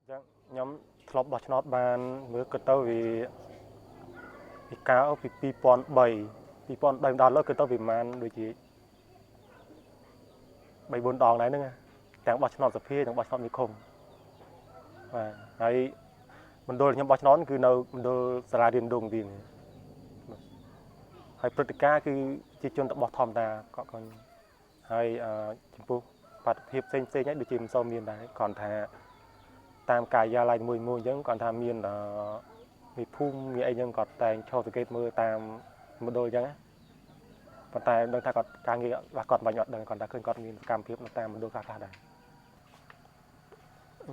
Chẳng nhóm club bật nót bàn với cái tàu vì cao vì pi pon bảy đòn lỡ cái tàu vì man đôi chỉ bảy bốn đòn đấy nữa chẳng bật nót phía chẳng bật nót như không và hay mình đôi nhóm bật nót cứ đâu mình đôi sara điền đồng vì hay pratica cứ chỉ chôn tập bật thòm ta còn hay chim pu bật hiệp xây nhé được chim sau miền đấy còn thà tam cài gia lai mùi mùi giống còn tham miền làมีพุ่มมีไอ้ยังกอดแต่งโชว์สเก็ตมือตามมาโดยยังcòn tại đang ta còn càng nghĩ và còn vài nhọt đang còn đã khơi cònมีการเพียบตามมาดูการได้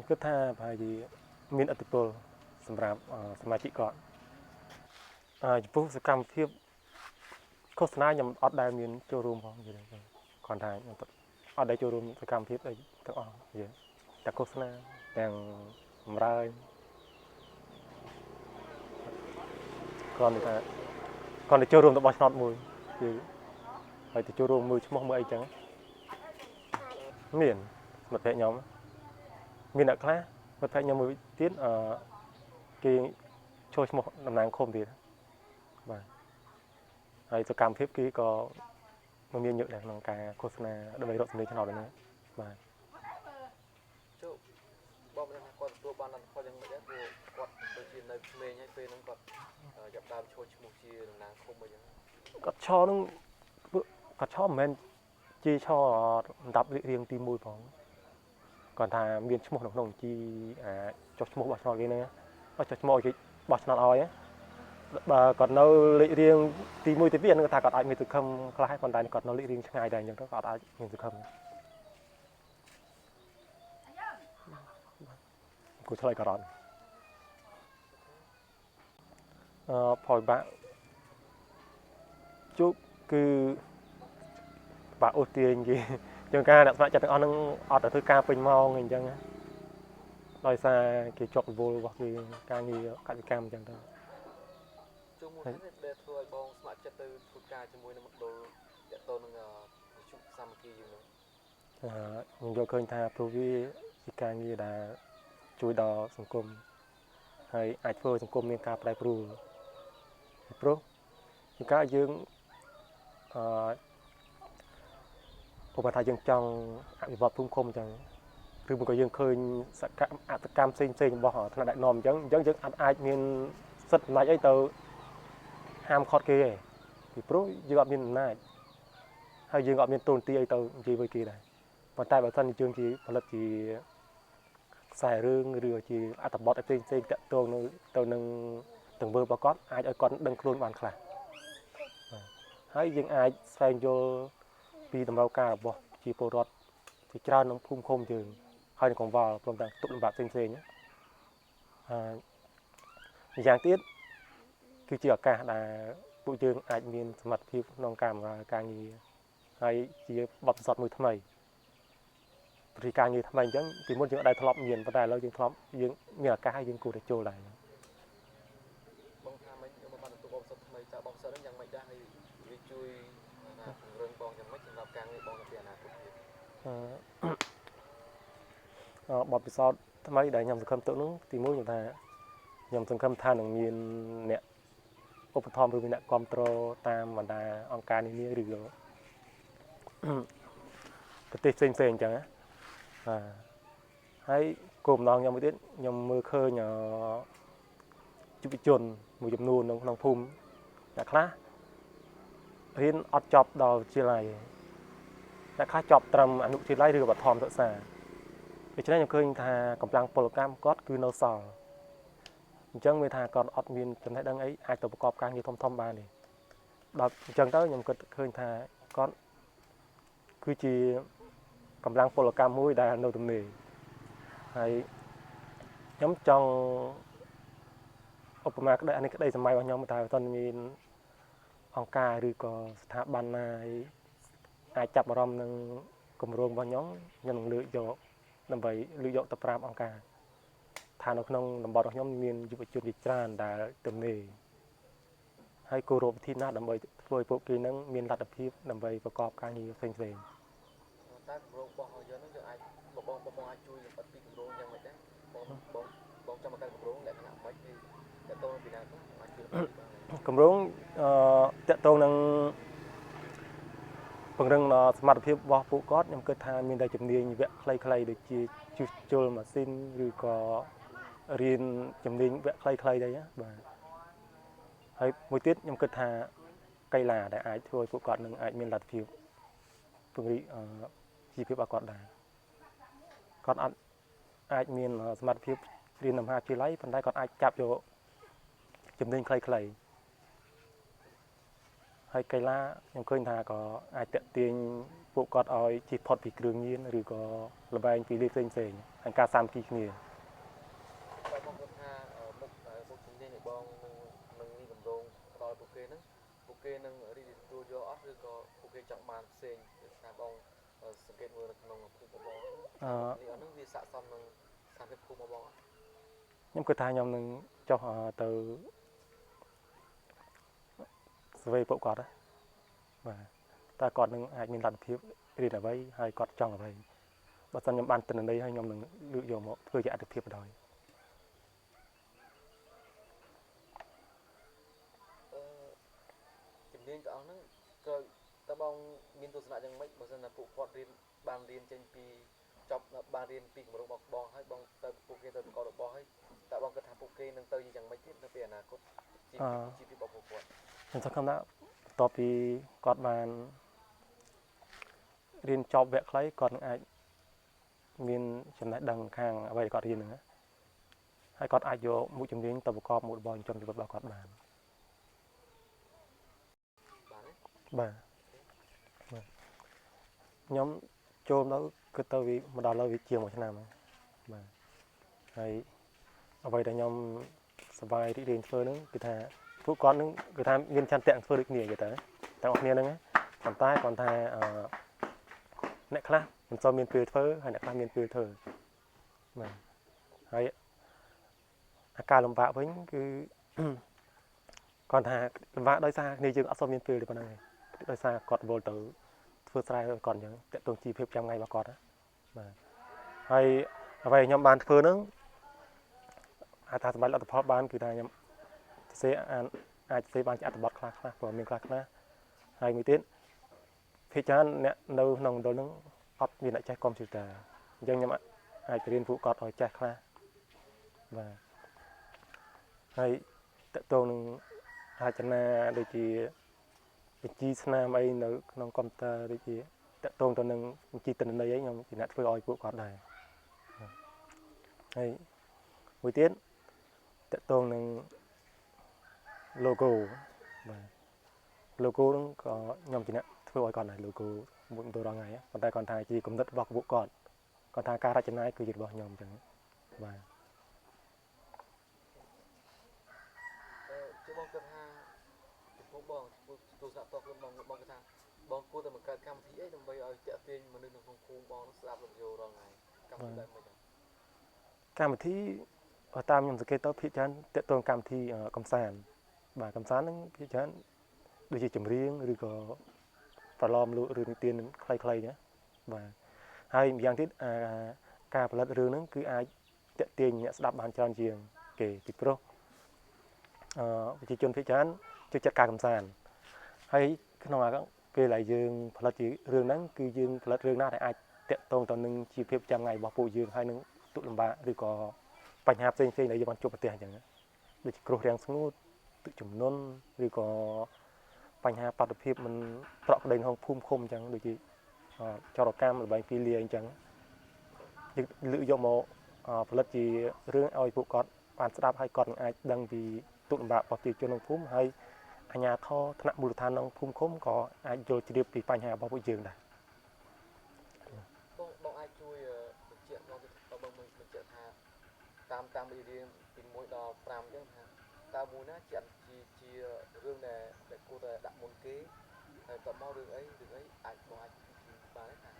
ก็ถ้าไปดีมีอัติปลสำหรับสมาชิกก่อนพวกการเพียบโฆษณายังอดได้มีโชว์รูมของอยู่เลยก่อนถ่ายยังอดได้โชว์รูมการเพียบได้ทั้งออกเยอะแต่โฆษณาแต่งรายcòn để chơi room tập bóng nọt mùi thì phải chơi room mùi chung mùi ấy chẳng miền một phe nhóm miền đặc lá một phe nhóm mùi tiết ở cái chơi một năm nàng không thì và hay tôi cam phép ký có một miền nhựa này bằng cả Costa đôi mấy độ này cho nó đấy nữa và cho nó cho mình chi cho đập riêng tim mùi phóng còn thà miền một nồng chi cho một bát nồi cái này cho một cái bát nồi oi á và còn nấu lị riêng tim mùi tới biển người ta còn ai mình từ không khai còn tại còn nấu lị riêng ngày này nhưng nó còn ai mình từ không của thời cả phổi bạn chúc cứ bạn ưu tiên gì trường ca đặt lại cho anh đang ở thứ ca bình mau người dân á đòi xa cái chọn vô hoặc cái ca nghi cả cái cam chẳng đâu chung một cái để thôi bong smart chất từ thuộc ca cho môi nó mặc đồ để tôi nó chụp sam kia gì nữa mình vô khơi tha provi cái ca nghi là chui đò sông cung hay ai phơi sông cung miền ca plei pro những cái dươngผมมาทายยังจังวิวัฒน์พุ่งคมจังคือมันก็ยังเคยสักกรรมเซ็งบ่หอถนัดนอมยังอันอายมีสัตว์นายไอ้เตอห้ามคอดเกย์ที่พรุ่งยังอับมีนายให้ยังอับมีตูนตีไอ้เตอจีไปกี่ได้พอตายแบบท่านยังจีผลิตจีใส่เรื่องเรือจีอัตบอดไอ้เซ็งตัวนึงtừng bơ bao cót ai ở con đừng luôn bàn khlaให้ยังอายแซงโยปีตำราการบ่จีโปรดที่เจ้าน้องพุ่มคมจึงให้ของวอลรวมทั้งตุลบาทเซ็งๆเนี้ยอย่างที่คือจีอากาศแต่บุจึงอาจมีสมัติพิบน้องการvàการงี้ให้จีบัดสอดมือทำไมปฏิการงี้ทำไมจังที่มุ่งจึงได้ทลบเงียนประเดี๋ยวเราจึงทลบยังมีอากาศยังกูได้โจไหลบางทางมันมาบันตัวบองสดทำไมจะบองสดนั้นยังไม่ได้ให้วิจุยเรื่องบองยังไม่ถึงรับการในบองกับเปียนาทุกทีบอดไปซอดทำไมได้ยำสังคมตัวนู้นตีมุ่งอย่างไรยำสังคมทานหนังมีนเนี่ยอุปธรรมหรือมีนักความโตตามบรรดาองค์การนี้หรือประเทศเซ็งๆจังนะให้กลุ่มน้องยังไม่ได้ยังมือเคยเนี่ยจุดจนมือจำนวนน้องภูมินะครัเรียนอดจอบดาวเชียร์ไรนะครัจอบตรำอนุเชียร์ไรหรือบัตรทอมตัวสาเพราะฉะนั้นยังเคยทากำลังโปรแกรมก็คือโนซอลจังเวทาก่อนอดมีนจำได้ดังไอ้ไอตัวประกอบการอยู่ทอมบานนี่ดอกจังเต้ยังเคยทาก็คือจีกำลังโปรแกรมมุ้ยได้โนตุมีให้ย้ำจังอุปมาก็ได้อันนี้ก็ได้สมัยวันย้อมมาถ่ายตอนมีองค์การหรือก็สถาบันนายอาจับรำหนึ่งกลุ่มรวมวันย้อมยังเลือกโยกนำไปเลือกโยกตะปรามองค์การทานน้องลำบากย้อมมียุบจุดดิจานได้เต็มเลยให้กูรบที่น่าดำไปโดยพวกกีนั้นมีระดับพิบดำไปประกอบการนี้เซ็งตั้งโรงบองเยอะนั่นจะไอ้บองไอ้จุยปฏิบัติโรงยังไม่ได้บอง កម្រងតកតងនឹងពង្រឹងសមត្ថភាពរបស់ពួកគាត់ខ្ញុំគិតថាមានតែជំនាញវគ្គខ្លីៗដូចជាជួសជុលម៉ាស៊ីនឬក៏រៀនជំនាញវគ្គខ្លីៗដែរបាទហើយមួយទៀតខ្ញុំគិតថាកីឡាដែលអាចធ្វើឲ្យពួកគាត់នឹងអាចមានលទ្ធភាពពង្រីកជីវភាពរបស់គាត់ដែរគាត់អាចមានសមត្ថភាពរៀននៅមហាវិទ្យាល័យប៉ុន្តែគាត់អាចចាប់យកជំនាញខ្លីៗហើយកីឡាខ្ញុំឃើញថាក៏អាចតាក់ទាញពួកគាត់ឲ្យជិះផុតពីគ្រឿងញៀនឬក៏លបែងពីលេខផ្សេងៗហើយការសាមគ្គីគ្នា បាទបងគាត់ថាមុខជំនាញរបស់បងនឹងមានកម្រងដល់ពួកគេនឹងរីកទទួលយកអត់ឬក៏ពួកគេចង់បានផ្សេងថាបងសង្កេតមើលនៅក្នុងភូមិបងនេះអត់នឹងវាស័ក្តិសមនឹងសាភាពភូមិបងខ្ញុំគិតថាខ្ញុំនឹងចុះទៅស្វែងពួកគាត់បាទតើគាត់នឹងអាចមានលទ្ធភាពរៀនអ្វីហើយគាត់ចង់អ្វីបើសិនខ្ញុំបានទិន្នន័យហើយខ្ញុំនឹងលើកយកមកធ្វើជាអត្ថិភាពបណ្ដោយជំនាញទាំងអស់ហ្នឹងក៏តើបងមានទស្សនៈយ៉ាងម៉េចបើសិនណាពួកគាត់បានរៀនចេញពីចប់បានរៀនពីគម្រោងរបស់បងហើយបងទៅពួកគេទៅប្រកបរបរហើយតើបងគិតថាពួកគេនឹងទៅយ៉ាងម៉េចទៀតនៅពេលអនាគតជីវភាពរបស់ពួកគាត់ខ្ញុំសង្ឃឹមថាបន្ទាប់ពីគាត់បានរៀនចប់វគ្គខ្លីគាត់នឹងអាចមានចំណេះដឹងខាងអ្វីដែលគាត់រៀនហ្នឹងហើយគាត់អាចយកមុខជំនាញទៅប្រកបមុខរបរចិញ្ចឹមជីវិតរបស់គាត់បានបាទខ្ញុំចូលទៅគិតទៅវាមកដល់ហើយវាជាង1ឆ្នាំហើយបាទហើយអ្វីដែលខ្ញុំសប្បាយរីករាយធ្វើហ្នឹងគឺថាពួកគាត់នឹងគឺថាមានចន្ទៈធ្វើដូចគ្នាគេទៅទាំងអស់គ្នាហ្នឹងប៉ុន្តែគាត់ថាអ្នកខ្លះមិនសូវមានពេលធ្វើហើយអ្នកខ្លះមានពេលធ្វើបាទហើយអាការលំបាកវិញគឺគាត់ថាលំបាកដោយសារគ្នាយើងអត់សូវមានពេលទេប៉ុណ្ណឹងឯងដោយសារគាត់វល់ទៅធ្វើស្រែគាត់អញ្ចឹងតេតងជីវភាពចាំថ្ងៃរបស់គាត់បាទហើយអ្វីខ្ញុំបានធ្វើហ្នឹងថាសម្រាប់លទ្ធផលបានគឺថាខ្ញុំសរសេរអាចសរសេរបានជាអត្ថបទខ្លះព្រោះមានខ្លះហើយមួយទៀតភាគច្រើនអ្នកនៅក្នុងមណ្ឌលហ្នឹងអត់មានអ្នកចេះកុំព្យូទ័រអញ្ចឹងខ្ញុំអាចរៀនពួកគាត់ឲ្យចេះខ្លះបាទហើយតកតងនឹងរចនាដូចជាបញ្ជីស្នាមអីនៅក្នុងកុំព្យូទ័រដូចជាតកតងទៅនឹងបញ្ជីទិន្នន័យអីខ្ញុំជាអ្នកធ្វើឲ្យពួកគាត់ដែរហើយមួយទៀតតកតងនឹង logo បាទ logo ហ្នឹងក៏ខ្ញុំជាអ្នកធ្វើឲ្យគាត់ដែរ logo មួយទៅដល់ថ្ងៃប៉ុន្តែគាត់ថាជាគំនិតរបស់ពួកគាត់ថាការរចនាគឺជារបស់ខ្ញុំអញ្ចឹងបាទជួយបងគិតថាចំពោះបងទស្សនៈតខ្លួនបងគិតថាបងគួរតែបង្កើតកម្មវិធីអីដើម្បីឲ្យតាក់ទាញមនុស្សនៅក្នុងភូមិបងស្ដាប់លោកយោរាល់ថ្ងៃកម្មវិធីបែបម៉េចកម្មវិធីតាមខ្ញុំសង្កេតទៅភាគច្រើនតាក់ទងកម្មវិធីកំសាន្តបាទកំសាន្តហ្នឹងភាគច្រើនដូចជាចម្រៀងឬក៏ប្រឡំលក់រឿងនិទានខ្លីៗណាបាទហើយម្យ៉ាងទៀតការផលិតរឿងហ្នឹងគឺអាចតាក់ទាញអ្នកស្ដាប់បានច្រើនជាងគេពីព្រោះប្រជាជនភាគច្រើនចូលចិត្តការកំសាន្តហើយក្នុងពេលដែលយើងផលិតជារឿងហ្នឹងគឺយើងផលិតរឿងណាដែលអាចតាក់ទងទៅនឹងជីវភាពប្រចាំថ្ងៃរបស់ពួកយើងហើយនឹងទុក្ខលំបាកឬក៏បញ្ហាផ្សេងៗដែលយើងបានជួបប្រទះអញ្ចឹងដូចជាគ្រោះរាំងស្ងួតទឹកជំនន់ឬក៏បញ្ហាបាតុភិបមិនប្រក់ក្តីក្នុងភូមិឃុំអញ្ចឹងដូចជាចរកម្មលបែងពីលាអញ្ចឹងយើងលើកយកមកផលិតជារឿងឲ្យពួកគាត់បានស្ដាប់ហើយគាត់នឹងអាចដឹងពីទុក្ខលំបាករបស់ប្រជាជនក្នុងភូមិហើយអាជ្ញាធរថ្នាក់មូលដ្ឋានក្នុងភូមិឃុំក៏អាចយល់ជ្រាបពីបញ្ហារបស់ពួកយើងដែរបងអាចជួយបញ្ជាក់បងបញ្ជាក់ថាតាមមេរៀនពី1ដល់5អញ្ចឹងថាតើមួយណាជារឿងដែលគួរតែដាក់មុនគេហើយតមករឿងអីអាចបងអាចបានទេថា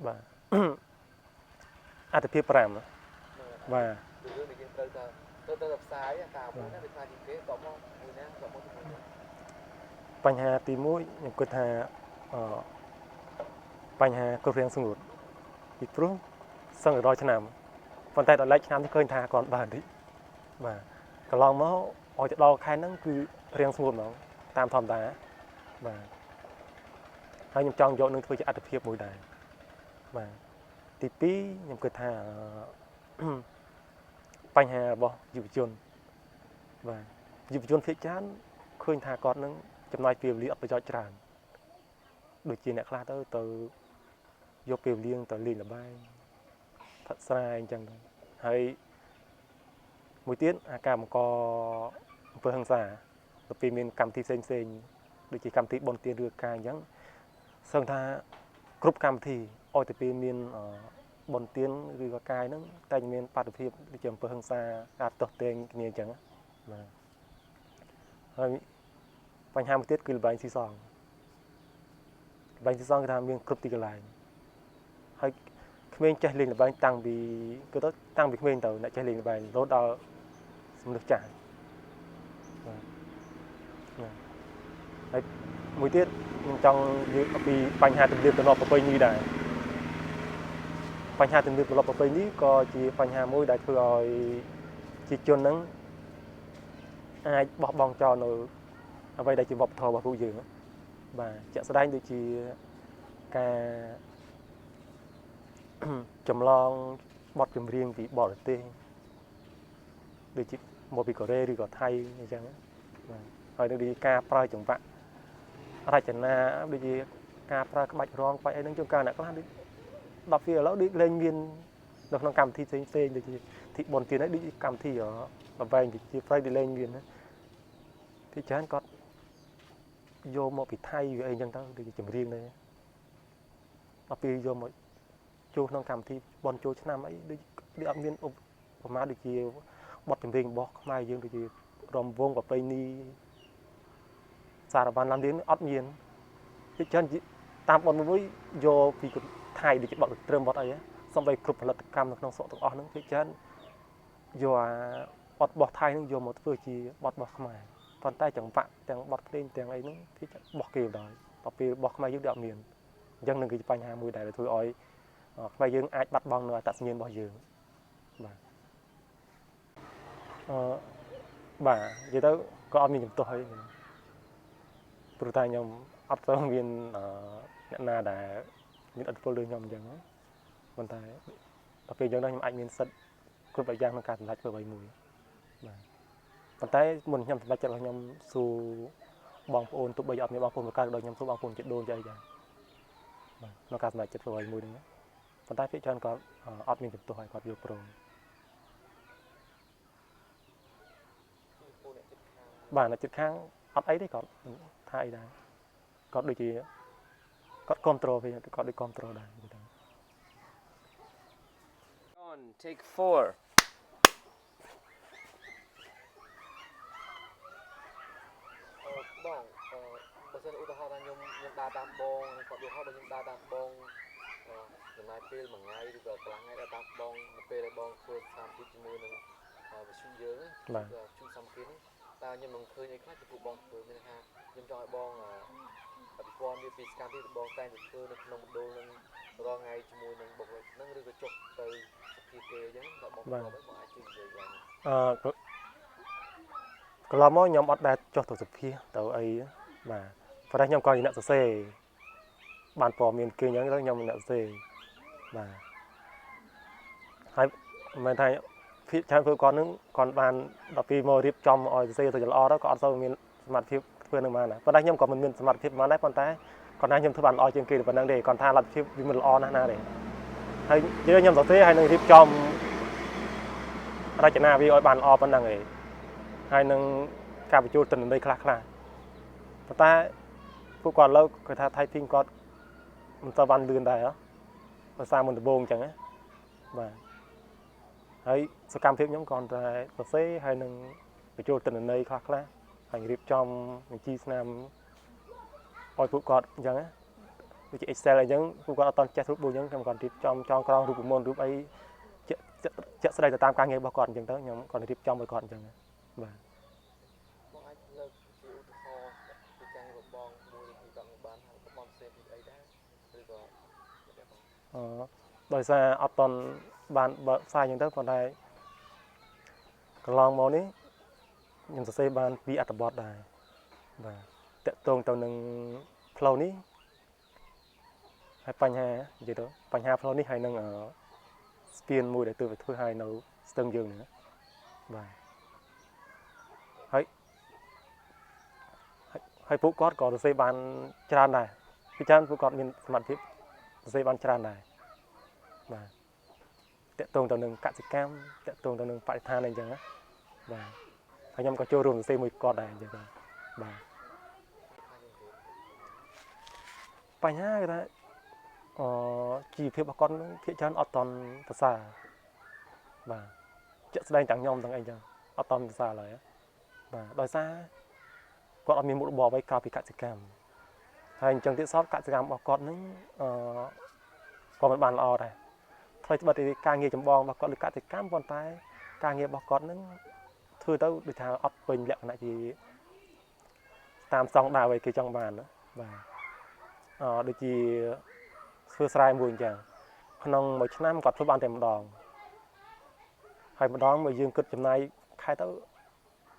បាទអត្ថិភាព5បាទរឿងដែលយើងត្រូវតែផ្សាយតើមួយណាវាខ្លាចជាងគេតមកមួយណាតមកមួយណាបញ្ហាទី1ខ្ញុំគិតថាបញ្ហាគ្រោះរាំងស្ងួតពីព្រោះសឹង100ឆ្នាំប៉ុន្តែដល់ឡែកឆ្នាំនេះឃើញថាគាត់បានតិចបាទ còn lòng nó ở chỗ đó khai nó cứ riêng smooth nó tam thầm đá và hai nhầm trong chỗ nó thôi chỉ ăn được hiệp mùi đài và tí pí nhầm cười thà bánh hà bỏ dịp chuồn và dịp chuồn phía chán khơi thà con nó chấm nói phiêu liệt với cho tràn đôi chi nè khá tới từ vô phiêu liêng từ liền là bay thật xa anh chẳng hay mỗi tiết cả một co vừa hàng giả tập phim mình cầm thi sen đôi chỉ cầm thi bon tiền được càng nhắn xong tha group cầm thì ôi tập phim mình bon tiền rồi cái nó tay mình bắt được phim đi chấm vừa hàng xa đạt tập tiền như chẳng rồi bánh hai một tiết cứ bánh xì xoong cái tham miếng group thì cái lại hay mình chạy lên là bánh tăng vì cứ đó tăng vì mình tàu lại chạy lên là bánh rốt đau xong được trả mỗi tiết trong vì bánh hai từng liệp từ lọp vào như này bánh hai từng liệp từ lọp vào ní có chỉ bánh hai mỗi đại thừa rồi chỉ chôn nắng ai bỏ bong cho nó vậy đây chỉ vọc thò vào phụ dưỡng và chợ sẽ đánh được chỉ ca chầm lon bọt chầm riêng vì bỏ được tê được chỉ một vị cỏ rê đi cỏ thay như chẳng rồi được đi ca prai chồng vạn ra chấn na được gì ca prai các bạch rong quay đứng trong ca này có đi đọc phía đó đi lên viên được nó cầm thi xây được gì thị bồn tiền đấy đi cầm thi ở vàng thì chỉ phải đi lên viên thì chán có vô một vị thay vì anh chẳng tao được chầm riêng đây đọc phía vô một chú nó cầm thì bọn chú năm ấy đi âm viên của má được gì bọt chầm riêng bọt mai dương được gì rồng vông và tây ni xa là van làm đến ớt nhiên thì chân tam bọn mới vô vì thay được bọn được trơm bọt ấy xong vậy cục là cam được nông sọ tụi nó thì chân vô bọt thay nó vô một vừa chỉ bọt mai còn tay chẳng vạn chẳng bọt lên chẳng ấy nó thì bọt kìm rồi bọt vì bọt mai dương đạo miền dân đừng cái bánh hà mùi đại là thôi oi bây giờ ai bắt bong nữa tất nhiên bao giờ bà vậy đó có ông mình tôi tôi thay nhom ấp xong viên nhận na đã những ẩn phô lương nhom chẳng còn thay đặc biệt trong đó nhom anh miền sật cứ phải giang nó cả lạch vừa bảy mùi còn tay mình nhom lạch chặt là nhom su bong ôn tụi bây giờ nhom bong ôn một cái đôi nhom su bong ôn chết đôn chơi nó cả lạch chặt vừa bảy mùi đấy còn tay phía trên có ấp mình tôi có vô pro bà là chữ kháng ấp ấy đấy còn thay đây có được gì có control về có được control đây on take 4 bong bây giờ ưu họ đang nhung đa tam bong có được họ đang đa tam bong từ nay pê mà ngay được cả ngày đa tam bong pê là bong phơi tham chút mưa nữa và suy nhớ chung xong kiến ta nhưng mà khơi như khác thì phụ bong phơi nên ha nhưng cho bong bị con như bị scam thì bong tay được phơi được nông đô nên do ngày chung mưa nên bọc nó được cái chục từ khi kê chứ là bong phơi với mọi chuyện gì có lo mỗi nhóm ọt đạt cho tổ chức phía tàu ấy mà phải đây nhóm coi như nợ xe bàn phò miền kia nhóm đó nhóm nợ xe mà hai mình thấy phía trang phơi conนึง còn bàn đọc phim mồi điệp trong ở xe tôiจะlo đó còn sau miền mặt phía phơiนึงมาน่ะphải đây nhóm còn mình mặt phía mà đấy còn tay còn đây nhóm thứ bàn lo trên kia vẫn đang để còn tha lật phía vì mình lo na để hay với nhóm tổ xe hayนึงđiệp trong ra chợ na vì ở bàn lo vẫn đang để haiนึงการไปจูดtình đây khá khá ta phụ còn lâu người ta thay phim con mình ta văn lươn đây đó và sao mình được bông chẳng á và ấy sẽ cam phim nhóm còn tại tổ xe hayนึงไปจูดtình đây khá khá hành điệp trong mình chi nam ôi phụ còn chẳng á vì Excel là những phụ còn toàn chat group bù những còn điệp trong con group môn group ấy chợ sẽ đây là tam ca nghe bao còn chẳng tới nhóm còn điệp trong mới còn chẳng vàដោយសារអត់តន់បានបើផ្សាយអញ្ចឹងទៅប៉ុន្តែកន្លងមកនេះ ខ្ញុំសរសេរបានពីអត្ថបទដែរបាទតកតងទៅនឹងផ្លូវនេះហើយបញ្ហានិយាយទៅបញ្ហាផ្លូវនេះហើយនឹងស្ពានមួយដែលទើបធ្វើឲ្យនៅស្ទឹងយើងនេះបាទហើយពួកគាត់ក៏សរសេរបានច្រើនដែរពីច្រើនពួកគាត់មានសមត្ថភាពសរសេរបានច្រើនដែរបាទតកតងទៅនឹងកសិកម្មតកតងទៅនឹងបរិស្ថានអីចឹងណាបាទហើយខ្ញុំក៏ចូលរួមសរសេរមួយគាត់ដែរអញ្ចឹងបាទបញ្ហាគឺថាជីវភាពរបស់គាត់នឹងភាគច្រើនអត់តន់ប្រសើរបាទជាក់ស្ដែងទាំងខ្ញុំទាំងអីចឹងអត់តន់ប្រសើរឡើយបាទដោយសារគាត់អត់មានមុខរបរអ្វីក្រៅពីកសិកម្មហើយអញ្ចឹងទៀតសោតកសិកម្មរបស់គាត់នឹងក៏មិនបានល្អដែរថ្លៃត្បិតពីការងារចម្បងរបស់គាត់លើកសិកម្មប៉ុន្តែការងាររបស់គាត់នឹងធ្វើទៅដូចថាអត់ពេញលក្ខណៈជាតាមស្តង់ដារអ្វីគេចង់បានណាបាទដូចជាធ្វើស្រែមួយអញ្ចឹងក្នុងមួយឆ្នាំគាត់ធ្វើបានតែម្ដងហើយម្ដងមកយើងគិតចំណាយខែទៅ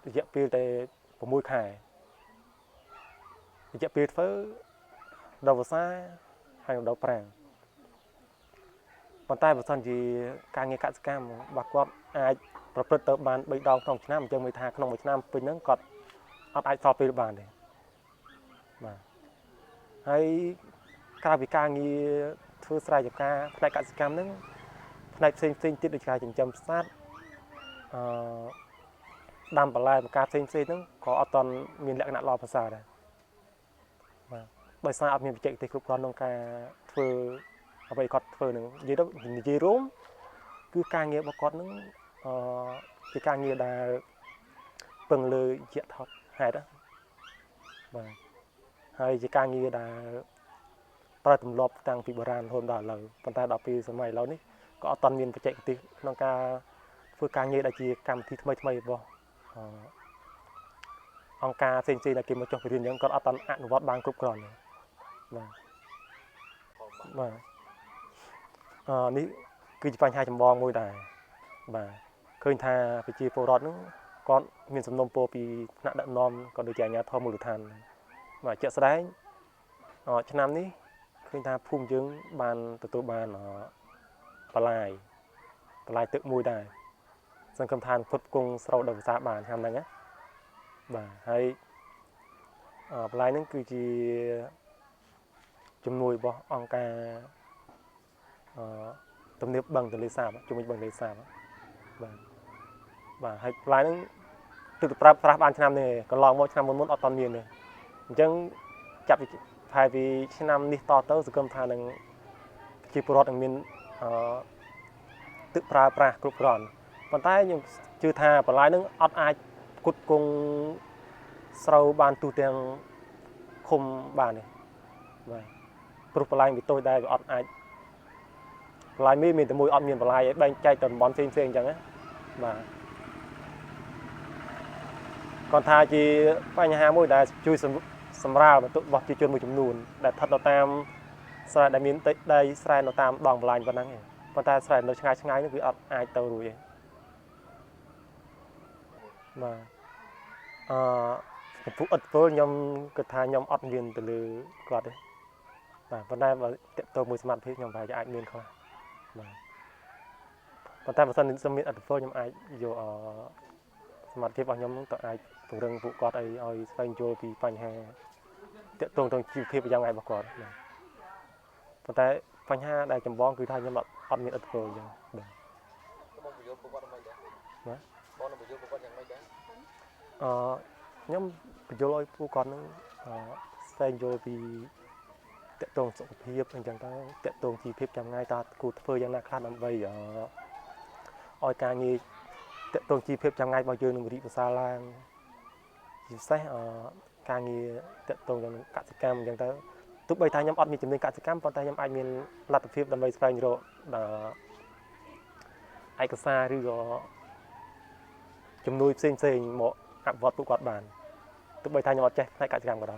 រយៈពេលតែ6ខែរយៈពេលធ្វើដល់វស្សាហើយដល់ប្រាំងប៉ុន្តែបើសិនជាការងារកសិកម្មរបស់គាត់អាចប្រព្រឹត្តទៅបាន3ដងក្នុងឆ្នាំអញ្ចឹងមានថាក្នុងមួយឆ្នាំពេញហ្នឹងគាត់អត់អាចសល់ពេលបានទេបាទហើយក្រៅពីការងារធ្វើស្រែចម្ការផ្នែកកសិកម្មហ្នឹងផ្នែកផ្សេងទៀតដូចជាចិញ្ចឹមសត្វដាំបន្លែបង្ការផ្សេងហ្នឹងក៏អត់ទាន់មានលក្ខណៈល្អប្រសើរដែរបាទដោយសារអត់មានបច្ចេកទេសគ្រប់គ្រាន់ក្នុងការធ្វើអ្វីគាត់ធ្វើនឹងនិយាយរួមគឺការងាររបស់គាត់នឹងជាការងារដែលពឹងលើយថាហេតុបាទហើយជាការងារដែលប្រើទម្លាប់តាំងពីបុរាណរហូតដល់ឥឡូវប៉ុន្តែដល់ពេលសម័យឥឡូវនេះក៏អត់ទាន់មានបច្ចេកទេសក្នុងការធ្វើការងារដែលជាកម្មវិធីថ្មីរបស់អង្គការផ្សេងៗដែលគេមកចុះបរៀនអញ្ចឹងគាត់អត់ទាន់អនុវត្តបានគ្រប់គ្រាន់ទេបាទនេះគឺជាបញ្ហាចម្បងមួយដែរបាទឃើញថាប្រជាពលរដ្ឋហ្នឹងគាត់មានសំណុំពរពីថ្នាក់ដឹកនាំក៏ដូចជាអាជ្ញាធរមូលដ្ឋានបាទជាក់ស្ដែងឆ្នាំនេះឃើញថាភូមិយើងបានទទួលបានបន្លាយទឹកមួយដែរសង្ឃឹមថាផ្គត់ផ្គង់ស្រូវដល់ភាសាបានឆ្នាំហ្នឹងណាបាទហើយបន្លាយហ្នឹងគឺជាជំនួយរបស់អង្គការទំនាបបឹងទន្លេសាបជំនួយបឹងទន្លេសាបបាទហើយបន្លាយហ្នឹងទើបប្រើប្រាស់បានឆ្នាំនេះកន្លងមកឆ្នាំមុនអត់ទាន់មានទេអញ្ចឹងចាប់ផែពីឆ្នាំនេះតទៅសង្ឃឹមថានឹងប្រជាពលរដ្ឋនឹងមានទឹកប្រើប្រាស់គ្រប់គ្រាន់ប៉ុន្តែខ្ញុំជឿថាបន្លាយហ្នឹងអត់អាចផ្គត់ផ្គង់ស្រូវបានទូទាំងឃុំបានទេបាទព្រោះបន្លាយវាតូចដែរវាអត់អាចបន្លាយមានតែមួយអត់មានបន្លាយឲ្យបែងចែកទៅតំបន់ផ្សេងអញ្ចឹងណាបាទគាត់ថាជាបញ្ហាមួយដែលជួយសម្រាលបន្ទុករបស់ប្រជាជនមួយចំនួនដែលស្ថិតនៅតាមស្រែដែលមានដីស្រែនៅតាមដងបន្លាយប៉ុណ្ណឹងឯងប៉ុន្តែស្រែនៅឆ្ងាយនេះវាអត់អាចទៅរួចទេបាទចំពោះឥទ្ធិពលខ្ញុំគិតថាខ្ញុំអត់មានទៅលើគាត់ទេបាទប៉ុន្តែបើតកតមួយសមត្ថភាពខ្ញុំប្រហែលជាអាចមានខ្លះបាទប៉ុន្តែបើសិនជាមានឥទ្ធិពលខ្ញុំអាចយកសមត្ថភាពរបស់ខ្ញុំទៅអាចពង្រឹងពួកគាត់ឲ្យស្វែងយល់ពីបញ្ហាតកតទៅជីវភាពយ៉ាងណារបស់គាត់បាទប៉ុន្តែបញ្ហាដែលចម្បងគឺថាខ្ញុំអត់មានឥទ្ធិពលអញ្ចឹងបាទបងបញ្យល់ពួកគាត់មិនដែរបាទបងនឹងបញ្យល់ពួកគាត់យ៉ាងម៉េចដែរខ្ញុំបញ្យល់ឲ្យពួកគាត់នឹងស្វែងយល់ពីតកតសុខភាពអញ្ចឹងទៅតកតជីវភាពចាំថ្ងៃតើគួរធ្វើយ៉ាងណាខ្លះដើម្បីឲ្យការងារតកតជីវភាពចាំថ្ងៃរបស់យើងនឹងរីកប្រសើរឡើងជាពិសេសការងារតកតនឹងកសិកម្មអញ្ចឹងទៅទោះបីថាខ្ញុំអត់មានជំនាញកសិកម្មប៉ុន្តែខ្ញុំអាចមានលទ្ធភាពដើម្បីស្វែងរកឯកសារឬក៏ជំនួយផ្សេងមកអភិវឌ្ឍពួកគាត់បានទោះបីថាខ្ញុំអត់ចេះផ្នែកកសិកម្មក៏ដោ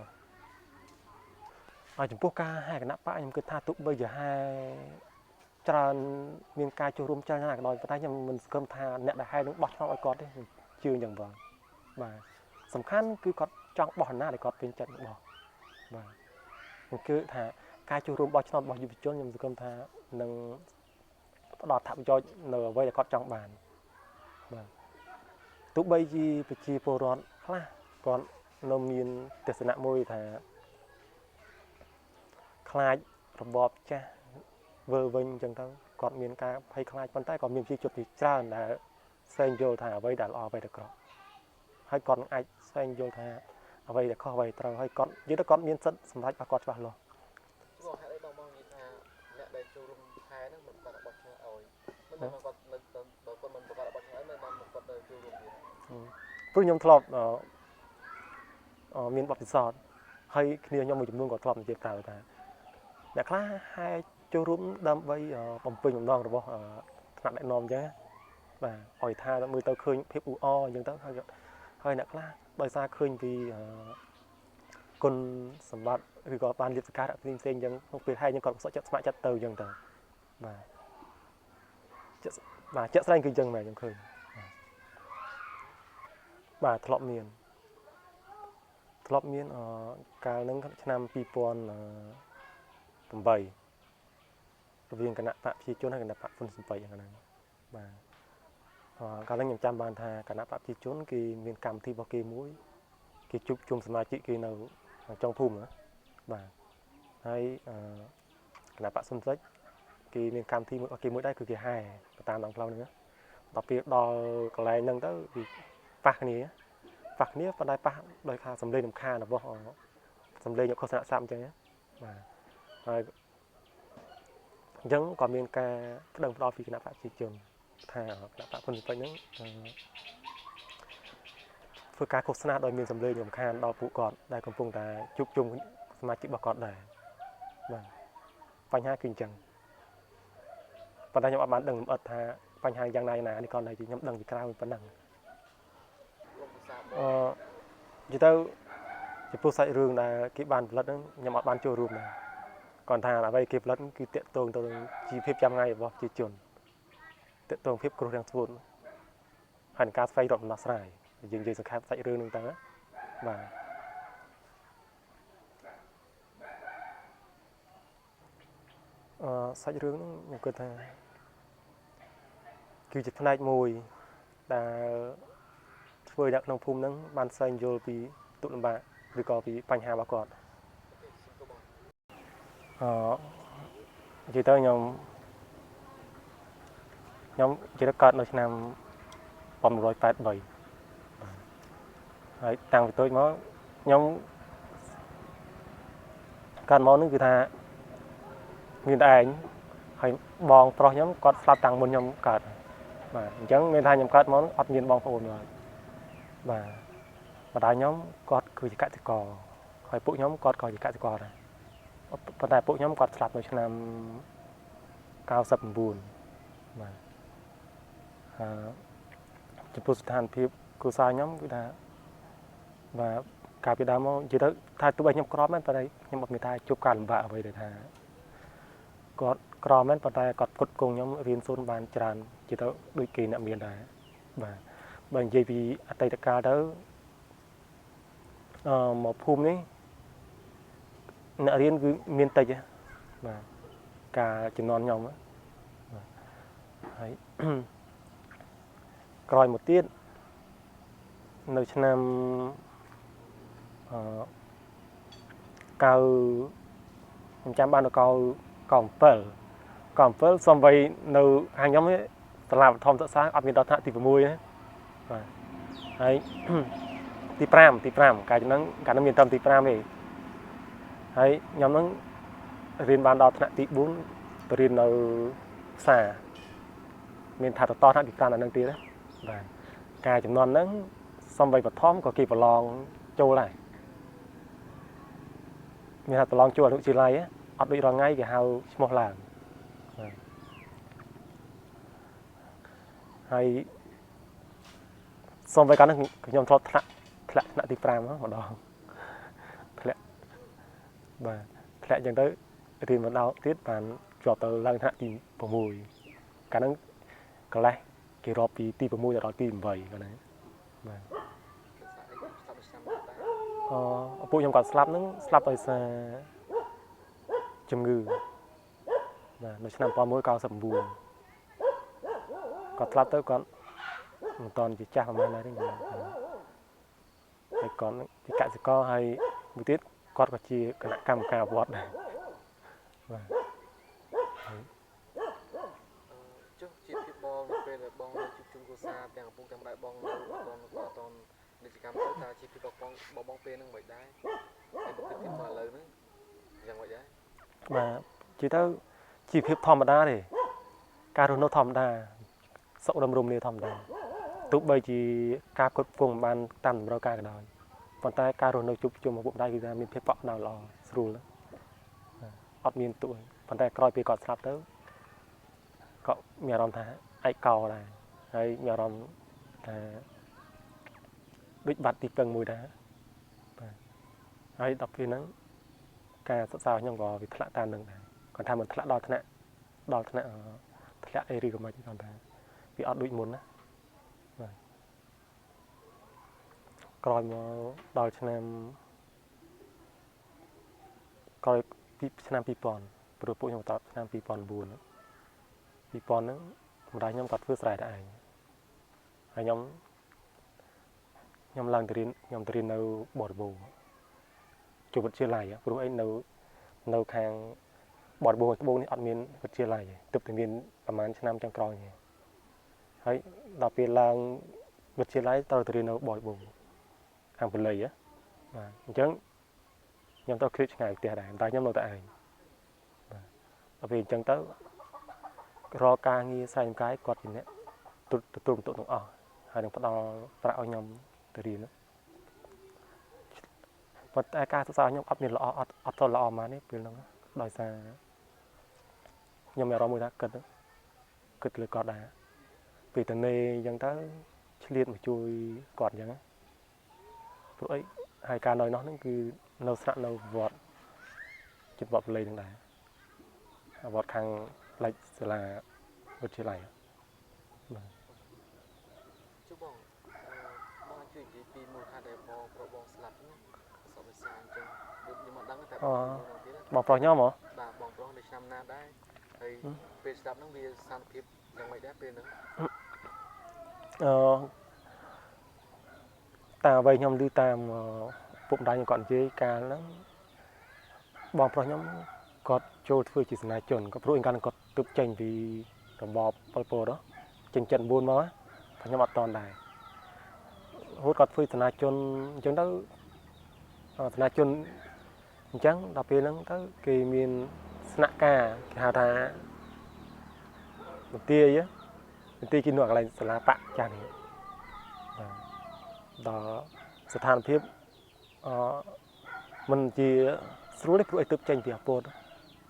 យចំពោះការហែគណៈបកខ្ញុំគិតថាទោះបីជាហែច្រើនមានការចូលរួមច្រើនណាស់ក៏ដោយប៉ុន្តែខ្ញុំមិនសង្ឃឹមថាអ្នកដែលហែនឹងបោះឆ្នោតឲ្យគាត់ទេជឿយ៉ាងបង បាទសំខាន់គឺគាត់ចង់បោះណាដែលគាត់ពេញចិត្តបោះបាទគឺថាការចូលរួមបោះឆ្នោតរបស់យុវជនខ្ញុំសង្ឃឹមថានឹងផ្ដល់អត្ថប្រយោជន៍នៅអ្វីដែលគាត់ចង់បានបាទទោះបីជាប្រជាពលរដ្ឋខ្លះគាត់នៅមានទស្សនៈមួយថាខ្លាចរបបចាស់វើវិញអញ្ចឹងទៅគាត់មានការភ័យខ្លាចប៉ុន្តែក៏មានប្រជាជនជាច្រើនដែលស្វែងយល់ថាអ្វីដែលល្អអ្វីដែលអាក្រក់ហើយគាត់នឹងអាចស្វែងយល់ថាអ្វីដែលខុសអ្វីត្រូវហើយគាត់និយាយទៅគាត់មានសិទ្ធិសម្រេចរបស់គាត់ច្បាស់លាស់ បងហេតុអីបងនិយាយថាអ្នកដែលចូលរួមខែហ្នឹងមិនបានបោះឆ្នោតឲ្យមិនបានគាត់នៅដល់គាត់មិនប្រកាសបោះឆ្នោតមិនបានគាត់ទៅចូលរួមទៀត ព្រោះខ្ញុំធ្លាប់មានបទពិសោធន៍ហើយគ្នាខ្ញុំមួយចំនួនក៏ធ្លាប់និយាយប្រាប់ថាអ្នកខ្លះហែចូលរួមដើម្បីបំពេញបំណងរបស់ថ្នាក់ដឹកនាំអញ្ចឹងបាទឲ្យថាមើលទៅឃើញភាពអ៊ូអរអញ្ចឹងទៅហើយអ្នកខ្លះដោយសារឃើញពីគុណសម្បត្តិឬក៏បានលៀបសការៈផ្សេងៗអញ្ចឹងក្នុងពេលហើយខ្ញុំក៏សុខចិត្តស្ម័គ្រចិត្តទៅអញ្ចឹងទៅបាទជាក់ស្ដែងគឺអញ្ចឹងមែនខ្ញុំឃើញបាទធ្លាប់មានកាលហ្នឹងឆ្នាំ2008រវាងគណៈបកប្រជាជនហើយគណៈបកហ៊ុនស៊ិនប៉ៃហ្នឹងបាទកាលហ្នឹងខ្ញុំចាំបានថាគណៈបកប្រជាជនគេមានកម្មវិធីរបស់គេមួយគេជួបជុំសមាជិកគេនៅចុងភូមិបាទហើយគណៈបកហ៊ុនស៊ិនគេមានកម្មវិធីមួយរបស់គេមួយដែរគឺគេហែតាមដងផ្លូវហ្នឹងដល់ពេលដល់កន្លែងហ្នឹងទៅវាប៉ះគ្នាប៉ុន្តែប៉ះដោយថាសំឡេងរំខានរបស់សំឡេងខុសសារៈអញ្ចឹងបាទហើយអញ្ចឹងក៏មានការប្តឹងផ្តល់ពីគណៈបកប្រជាជនថាគណៈបកហ៊ុនស៊ិនប៉ៃហ្នឹងធ្វើការឃោសនាដោយមានសំឡេងរំខានដល់ពួកគាត់ដែលកំពុងតែជួបជុំសមាជិករបស់គាត់ដែរបាទបញ្ហាគឺអញ្ចឹងប៉ុន្តែខ្ញុំអត់បានដឹងលម្អិតថាបញ្ហាយ៉ាងណានេះគាត់តែខ្ញុំដឹងពីក្រៅប៉ុណ្ណឹងនិយាយទៅចំពោះសាច់រឿងដែលគេបានផលិតហ្នឹងខ្ញុំអត់បានចូលរួមដែរគាត់ថាអ្វីគេផលិតគឺតាក់ទងទៅនឹងជីវភាពចាំថ្ងៃរបស់ប្រជាជនតាក់ទងភាពគ្រោះរាំងស្ងួនហើយនឹងការស្វែងរកដំណោះស្រាយយើងនិយាយសង្ខេបសាច់រឿងហ្នឹងទៅបាទសាច់រឿងហ្នឹងខ្ញុំគិតថាគឺជាផ្នែកមួយដែលធ្វើអ្នកក្នុងភូមិហ្នឹងបានស្វែងយល់ពីទុក្ខលំបាកឬក៏ពីបញ្ហារបស់គាត់និយាយទៅខ្ញុំនិយាយទៅកើតនៅឆ្នាំ1983ហើយតាំងពីតូចមកខ្ញុំកើតមកហ្នឹងគឺថាមានតែឯងហើយបងប្រុសខ្ញុំគាត់ស្លាប់តាំងមុនខ្ញុំកើតបាទអញ្ចឹងមានថាខ្ញុំកើតមកអត់មានបងប្អូនឡើយបាទម្ដាយខ្ញុំគាត់គឺជាកសិករហើយពួកខ្ញុំគាត់ក៏ជាកសិករដែរប៉ុន្តែពួកខ្ញុំគាត់ស្លាប់នៅឆ្នាំ99បាទចំពោះស្ថានភាពគ្រួសារខ្ញុំគឺថាបាទកាលពីដើមមកនិយាយទៅថាទោះបីខ្ញុំក្រមែនប៉ុន្តែខ្ញុំអត់មានថាជួបការលំបាកអ្វីទេថាគាត់ក្រមែនប៉ុន្តែគាត់ផ្គត់ផ្គង់ខ្ញុំរៀនសូត្របានច្រើននិយាយទៅដូចគេអ្នកមានដែរបាទបើនិយាយពីអតីតកាលទៅមកភូមិនេះអ្នករៀនគឺមានតិចបាទការចំនួនខ្ញុំបាទហើយក្រោយមកទៀតនៅឆ្នាំខ្ញុំចាំបានដល់97សំបីនៅខាងខ្ញុំសាលាបឋមសិក្សាអត់មានដល់ថ្នាក់ទី6ណាបាទហើយទី5កាលហ្នឹងមានត្រឹមទី5ទេហើយខ្ញុំហ្នឹងរៀនបានដល់ថ្នាក់ទី4ទៅរៀននៅផ្សារមានថាតថ្នាក់ទី5ដល់ហ្នឹងទៀតណាបាទការចំនួនហ្នឹងសំបីបឋមក៏គេប្រឡងចូលដែរមានថាប្រឡងចូលអនុវិទ្យាល័យអត់ដូចរងថ្ងៃគេហៅឈ្មោះឡើងហើយសំបីកាលហ្នឹងខ្ញុំធ្លាប់ធ្លាក់ថ្នាក់ទី5ម្ដងធ្លាក់បាទធ្លាក់អញ្ចឹងទៅរៀនបណ្ដោទៀតបានជាប់ទៅឡើងថ្នាក់ទី6កាលហ្នឹងកន្លេះគេរាប់ពីទី6ដល់ទី8កាលហ្នឹងបាទ ឆ្នាំណាដែរ ឪពុកខ្ញុំគាត់ស្លាប់ហ្នឹងស្លាប់ដោយសារជំងឺបាទនៅឆ្នាំ1999គាត់ស្លាប់ទៅគាត់មិនតន់ជាចាស់ប្រហែលណាទេហើយគាត់ជាកសិករហើយមួយទៀតគាត់ក៏ជាគណៈកម្មការវត្តដែរបាទ ចុះជាភាពបងនៅពេលដែលបងនៅជួបជុំគ្រួសារទាំងឪពុកទាំងម្ដាយបងនៅអត់តន់និច្ចកម្មទៅតើជាភាពបងពេលហ្នឹងមិនដែរហើយប្រគិតទៀតមកឥឡូវហ្នឹងយ៉ាងម៉េចដែរ បាទជាទៅជីវភាពធម្មតាទេការរស់នៅធម្មតាសុខដុមរមនាធម្មតាទោះបីជាការគ្រប់គ្រងបានតាមតម្រូវការក៏ដោយប៉ុន្តែការរស់នៅជួបជុំឪពុកម្ដាយគឺថាមានភាពកក់ក្ដៅល្អស្រួលអត់មានទុកប៉ុន្តែក្រោយពេលគាត់ស្លាប់ទៅក៏មានអារម្មណ៍ថាឯកោដែរហើយមានអារម្មណ៍ថាដូចបាត់ទីពឹងមួយដែរបាទហើយដល់ពេលហ្នឹងការសិក្សាខ្ញុំក៏វាធ្លាក់តាមនឹងដែរគាត់ថាមិនធ្លាក់ដល់ថ្នាក់ធ្លាក់អីឬក៏មិនគាត់ថាវាអត់ដូចមុនណាបាទក្រោយមកដល់ឆ្នាំក្រោយពីឆ្នាំ2000ព្រោះពួកខ្ញុំតឆ្នាំ2009ហ្នឹងម្ដាយខ្ញុំគាត់ធ្វើស្រែតែឯងហើយខ្ញុំឡើងទៅរៀននៅបរិបូរជួបវិទ្យាល័យព្រោះអីនៅខាងបរិបូរត្បូងនេះអត់មានវិទ្យាល័យទេទើបតែមានប្រហែលឆ្នាំចុងក្រោយនេះហើយដល់ពេលឡើងវិទ្យាល័យត្រូវទៅរៀននៅបរិបូរខាងបល័យបាទអញ្ចឹងខ្ញុំទៅគ្រីតឆ្ងាយផ្ទះដែរតែខ្ញុំនៅតែឯងបាទដល់ពេលអញ្ចឹងទៅរកការងារស្រែចម្ការគាត់ជាអ្នកទទួលបន្ទុកទាំងអស់ហើយនឹងផ្ដល់ប្រាក់ឲ្យខ្ញុំទៅរៀនប៉ុន្តែការសិក្សាខ្ញុំអត់មានល្អអត់ទៅល្អមកនេះពេលហ្នឹងដោយសារខ្ញុំមានអារម្មណ៍មួយថាគិតលើគាត់ដែរពេលទៅនេអញ្ចឹងទៅឆ្លៀតមកជួយគាត់អញ្ចឹងព្រោះអីហើយការនៅនោះហ្នឹងគឺនៅស្នាក់នៅវត្តចិត្តវត្តបល័យហ្នឹងដែរវត្តខាងផ្លេចសាលាវិទ្យាល័យបាទ ចុះបងជួយនិយាយពីមូលហេតុដែលបងប្រុសបងស្លាប់ហ្នឹងសពវិសាអញ្ចឹងដូចខ្ញុំមិនដឹងតែបងប្រុសខ្ញុំហ៎បាទបងប្រុសនៅឆ្នាំណាដែរហើយពេលស្ដាប់ហ្នឹងវាស្ថានភាពយ៉ាងម៉េចដែរពេលហ្នឹងតាមអ្វីខ្ញុំឮតាមពុកម្ដាយខ្ញុំគាត់និយាយកាលហ្នឹងបងប្រុសខ្ញុំគាត់ចូលធ្វើជាសេនាជនក៏ព្រោះអីកាលគាត់ទើបចេញពីរបបប៉ុលពតចេញ79មកខ្ញុំអត់តន់ដែរហូតគាត់ធ្វើសេនាជនអញ្ចឹងទៅសេនាជនអញ្ចឹងដល់ពេលហ្នឹងទៅគេមានស្នាក់ការគេហៅថាមន្ទីរគេនៅកន្លែងសាលាបកចាស់នេះបាទដល់ស្ថានភាពមិនជាស្រួលទេព្រោះឲ្យទើបចេញពីអាពត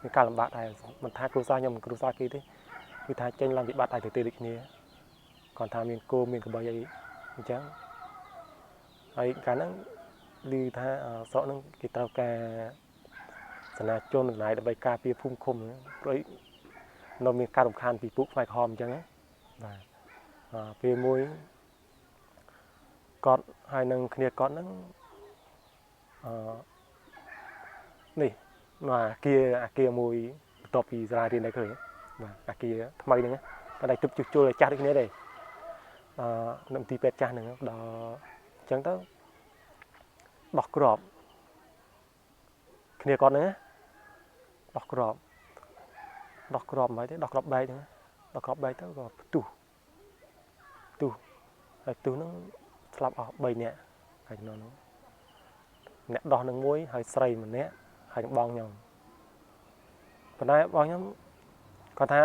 មានការលំបាកដែរមិនថាគ្រួសារខ្ញុំគ្រួសារគេទេគឺថាចេញឡើងពីបាត់តែទៅដូចគ្នាគាត់ថាមានគោមានក្របីអីអញ្ចឹងហើយកាលហ្នឹងឮថាសក់ហ្នឹងគេត្រូវការសេនាជនណៃដើម្បីការពារភូមិឃុំព្រោះនៅមានការរំខានពីពួកផ្នែកក្រហមអញ្ចឹងបាទពេលមួយគាត់ហើយនឹងគ្នាគាត់ហ្នឹងនេះនៅអាគារមួយបន្ទាប់ពីសាលារៀនដែរឃើញបាទអាគារថ្មីហ្នឹងតែតែទើបជួសជុលឲ្យចាស់ដូចគ្នាទេនៅទីពេទ្យចាស់ហ្នឹងដល់អញ្ចឹងទៅដោះក្របគ្នាគាត់ហ្នឹងដោះក្របមិនទេដោះក្របបែកហ្នឹងដោះក្របបែកទៅក៏ផ្ទុះហើយផ្ទុះហ្នឹងស្លាប់អស់3នាក់ហើយចំណុចហ្នឹងអ្នកដោះនឹងមួយហើយស្រីម្នាក់ហើយបងខ្ញុំប៉ុន្តែបងខ្ញុំគាត់ថា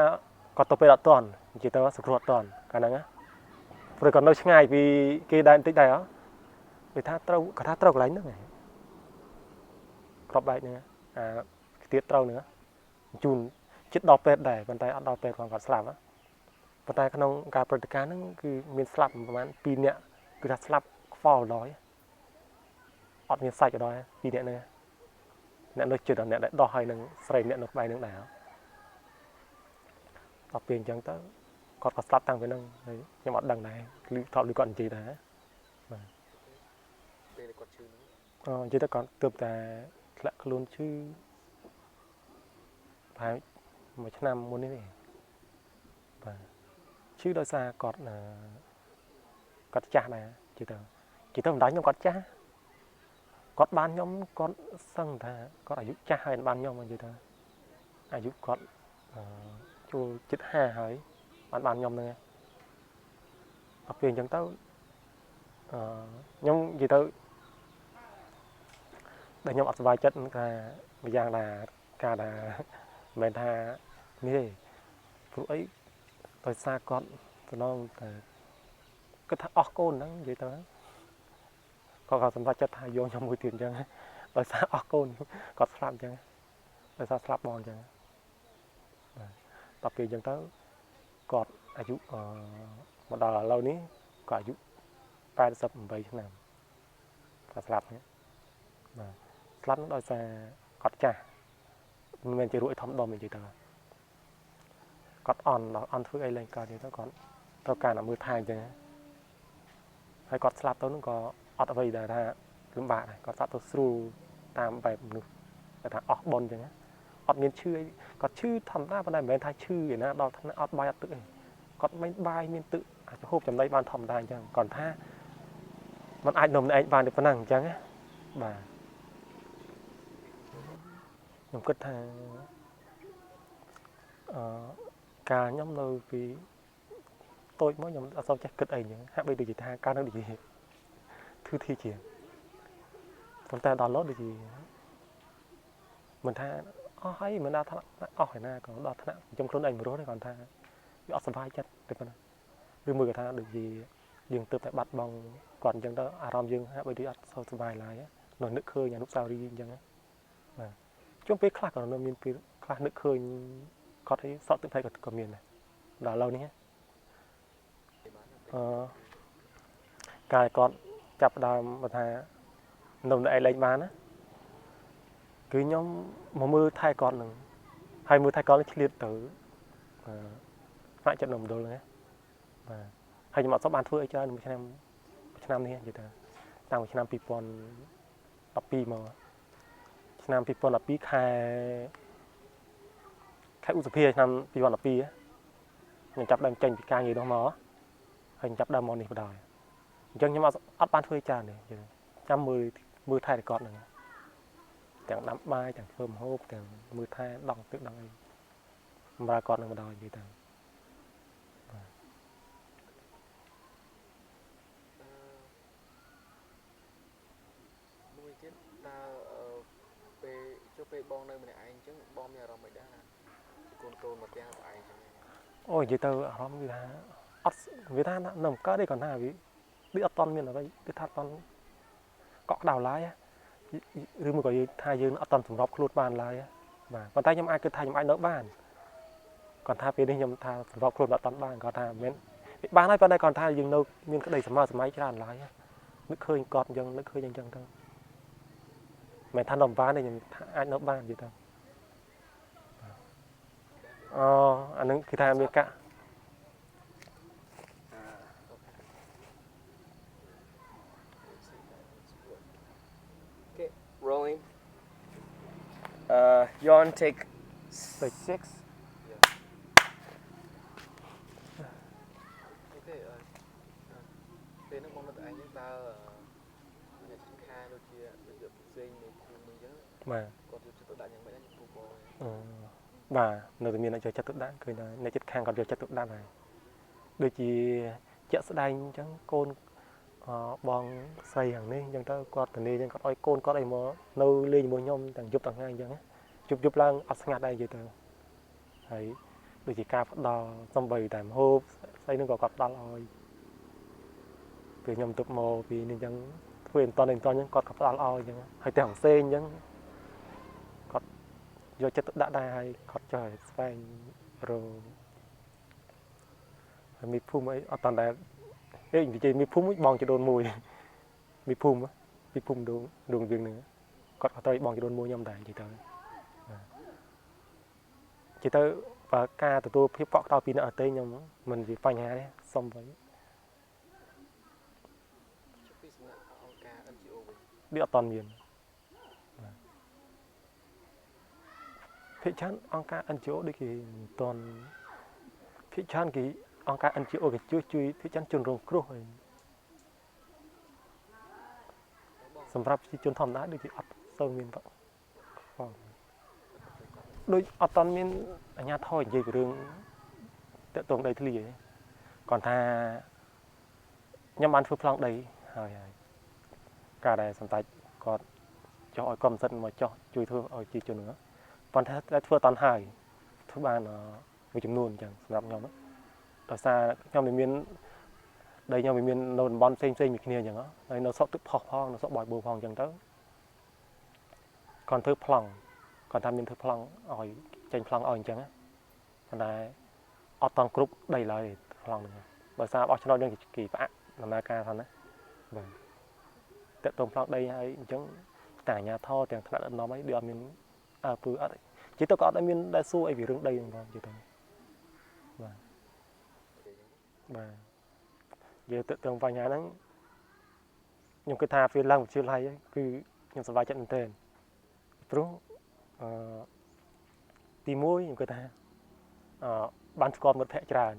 គាត់ទៅពេលអត់តាន់និយាយទៅសង្គ្រោះអត់តាន់កាលហ្នឹងព្រោះគាត់នៅឆ្ងាយពីគេដែរបន្តិចដែរគេថាត្រូវគាត់ថាត្រូវកន្លែងហ្នឹងក្របបែកហ្នឹងអាទៀតត្រូវហ្នឹងជូនចិត្តដល់ពេទ្យដែរប៉ុន្តែអត់ដល់ពេទ្យគាត់ស្លាប់ប៉ុន្តែក្នុងការព្រឹត្តិការណ៍ហ្នឹងគឺមានស្លាប់ប្រហែល2នាក់គឺថាស្លាប់ខ្វល់ដល់អត់មានសាច់ដល់2នាក់ហ្នឹងអ្នកនៅចិត្តអ្នកដែលដោះហើយនឹងស្រីអ្នកនៅក្បែរហ្នឹងដែរដល់ពេលអញ្ចឹងទៅគាត់ក៏ស្លាប់តាំងពីហ្នឹងហើយខ្ញុំអត់ដឹងដែរឮថតឮគាត់និយាយដែរបាទ ពេលគាត់ chỉ ta còn tập tại lạ luôn chứ phải một năm muốn này và chứ đôi xa còn là còn cha này chỉ ta đánh nhau còn cha còn ban nhóm còn sân ta cóอายุ cha hay ban nhóm mà gì taอายุ còn chu chít hà hỏi ban nhóm này đặc biệt chẳng tao nhóm gì tao để nhóm ở vài chất là bây giờ là cả là mình tha như phụ ấy tôi xa con tôi nó cái thằng óc côn đó vậy đó có cả vài chất thay vô trong môi tiền chẳng tôi xa óc côn có slap chẳng tôi xa slap bòn chẳng đặc biệt chẳng tao cònอายุ một đợt lâu ní cóอายุ 87 năm và slap nhé slap nó đôi xa cọt cha mình chỉ đuổi thấm đòn mình chỉ tờ cọt on thứ ấy lên coi thì nó còn tao cả là mưa thay chứ hay cọt slap tôi nó có ọt vây đời ra lắm bạn này cọt slap tôi sưu tam về một người ta ọt bồn chứ ọt miền chư ấy cọt chư thầm ra bên này mình thay chư vậy nè đo thằng ọt bay tự cọt mấy bay miền tự hộp trong đây ban thầm đài chẳng còn thaมันអាចនំឯងបានទៅប៉ុណ្ណឹងអញ្ចឹងណាបាទខ្ញុំគិតថាការខ្ញុំនៅពីតូចមកខ្ញុំអត់សូវចេះគិតអីអញ្ចឹងហាក់បីដូចជាថាការនឹងដូចជាធឺធីជាប៉ុន្តែដល់ឡូវដូចជាមិនថាអស់ហើយមិនដល់ថ្នាក់អស់ហើយណាក៏ដល់ថ្នាក់ខ្ញុំខ្លួនឯងមិនរស់ទេគាត់ថាវាអត់សុបាយចិត្តតែប៉ុណ្ណាឬមួយក៏ថាដូចជាយើងទៅតែបាត់បង់គាត់អញ្ចឹងទៅអារម្មណ៍យើងហាក់បីដូចអត់សូវសុបាយឡើយនៅនឹកឃើញអនុស្សាវរីយ៍អញ្ចឹងបាទជួនពេលខ្លះក៏នៅមានពេលខ្លះនឹកឃើញគាត់ឲ្យសក់ទឹកភ្នែកក៏មានដែរដល់ឡូវនេះកាយគាត់ចាប់ដើមបើថានំឯងលេងបានណាគឺខ្ញុំមកមើលថែគាត់នឹងហើយមើលថែគាត់ឆ្លៀតទៅថ្នាក់ចិត្តនំដុលណាបាទហើយខ្ញុំអត់សូវបានធ្វើអីច្រើនមួយឆ្នាំនេះនិយាយថាតាំងពីឆ្នាំ 2012 មកឆ្នាំ 2012 ខែឧសភាឆ្នាំ 2012 ខ្ញុំចាប់ដើមចេញពីការងារនោះមកហើយខ្ញុំចាប់ដើមមកនេះបណ្ដោយអញ្ចឹងខ្ញុំអត់បានធ្វើច្រើនទេចាំមើលថែតែគាត់ហ្នឹងទាំងដាំបាយទាំងធ្វើម្ហូបទាំងមើលថែដងទឹកដងអីបម្រើគាត់នឹងបណ្ដោយនិយាយទៅមួយទៀតតើពេលចុះពេលបងនៅម្នាក់ឯងអញ្ចឹងបងមានអារម្មណ៍មិនដែរកូនមកទាំងឯងអញ្ចឹងអូនិយាយទៅអារម្មណ៍វាថាអត់វាថានៅកើតទេគាត់ថាវាអត់តន់មានអ្វីគឺថាអត់តន់កក់ក្ដៅឡើយឬមួយក៏យើងថាយើងអត់តន់សម្របខ្លួនបានឡើយបាទប៉ុន្តែខ្ញុំអាចគិតថាខ្ញុំអាចនៅបានគាត់ថាពេលនេះខ្ញុំថាសម្របខ្លួនអត់តន់បានគាត់ថាមិនបានហើយប៉ុន្តែគាត់ថាយើងនៅមានក្តីសម័យច្រើនឡើយនឹកឃើញគាត់អញ្ចឹងនឹកឃើញអញ្ចឹងទៅមិនថានៅបានទេខ្ញុំអាចនៅបាននិយាយទៅអានឹងគឺថាមានកាក់ Rolling. You want to take 6? Okay. ពេលហ្នឹងបងនៅតែឯងតើអ្នកខាដូចជាផ្សេងនៃភូមិអញ្ចឹងបាទគាត់យកចិត្តទុកដាក់យ៉ាងម៉េចដែរពូបងបាទនៅតែមានអ្នកយកចិត្តទុកដាក់ឃើញថាអ្នកចិត្តខាងគាត់យកចិត្តទុកដាក់ហើយដូចជាជាក់ស្ដែងអញ្ចឹងកូនបងស្រីយ៉ាងនេះអញ្ចឹងទៅគាត់ទៅនេះអញ្ចឹងគាត់ឲ្យកូនគាត់អីមកនៅលេងជាមួយខ្ញុំទាំងយប់ទាំងថ្ងៃអញ្ចឹងយប់ឡើងអត់ស្ងាត់ដែរនិយាយទៅហើយដូចជាការផ្ដល់សំបីតែម្ហូបស្អីហ្នឹងក៏គាត់ផ្ដល់ឲ្យពេលខ្ញុំទៅមកពីនេះអញ្ចឹងធ្វើអញ្ចឹងគាត់ក៏ផ្ដល់ឲ្យអញ្ចឹងហើយទាំងផ្សេងអញ្ចឹងគាត់យកចិត្តទុកដាក់ដែរហើយគាត់ចុះឲ្យស្វែងរកហើយមានភូមិអីអត់តាន់ដែរនិយាយមានភូមិបងចដូនមួយមានភូមិពីភូមិដងយើងហ្នឹងគាត់ក៏ទៅបងចដូនមួយខ្ញុំដែរនិយាយទៅបើការទទួលភាពកក់ក្ដៅពីអ្នកអត់ទេខ្ញុំមិនវាបញ្ហាទេសុំវិញពីសំណាក់អង្គការ NGO វិញ đi ở toàn miền phía chán ông ca ăn chỗ đi thì toàn phía chán cái ông ca ăn chỗ cái chui chui phía chán chôn rồng cua rồi សម្រាប់ជាជនធម្មតាដូចជាអត់សូវមានផងដូចអត់តមានអាជ្ញាធរនិយាយពីរឿងតាក់ទងដីធ្លីទេគាត់ថាខ្ញុំបានធ្វើប្លង់ដីហើយការដែលសម្ដេចគាត់ចុះឲ្យកម្មសិទ្ធិមកចុះជួយធ្វើឲ្យជាជនហ្នឹងប៉ុន្តែតែធ្វើអត់ហើយធ្វើបានមួយចំនួនអញ្ចឹងសម្រាប់ខ្ញុំដោយសារខ្ញុំមានដីខ្ញុំមាននៅតំបន់ផ្សេងៗមួយគ្នាអញ្ចឹងហើយនៅសក់ទឹកផុសផងនៅសក់បយបូផងអញ្ចឹងទៅគាត់ធ្វើប្លង់គាត់ថាមានធ្វើប្លង់ឲ្យចេញប្លង់ឲ្យអញ្ចឹងប៉ុន្តែអត់តង់គ្រប់ដីឡើយប្លង់ហ្នឹងដោយសារអស់ឆ្នោតយើងគេផ្អាក់ដំណើរការហ្នឹងណាបាទតាក់ទងប្លង់ដីហើយអញ្ចឹងតែអាជ្ញាធរទាំងថ្នាក់ដឹកនាំអីដូចអត់មានពើអត់ជិះទៅក៏អត់មានដែលសួរអីពីរឿងដីហ្នឹងផងជិះទៅបាទបាទយើងតាក់ទងបញ្ហាហ្នឹងខ្ញុំគិតថាពេលឡើងវិទ្យាល័យគឺខ្ញុំសប្បាយចិត្តមែនទែនព្រោះទី1ខ្ញុំគិតថាបានស្គាល់មិត្តភក្តិច្រើន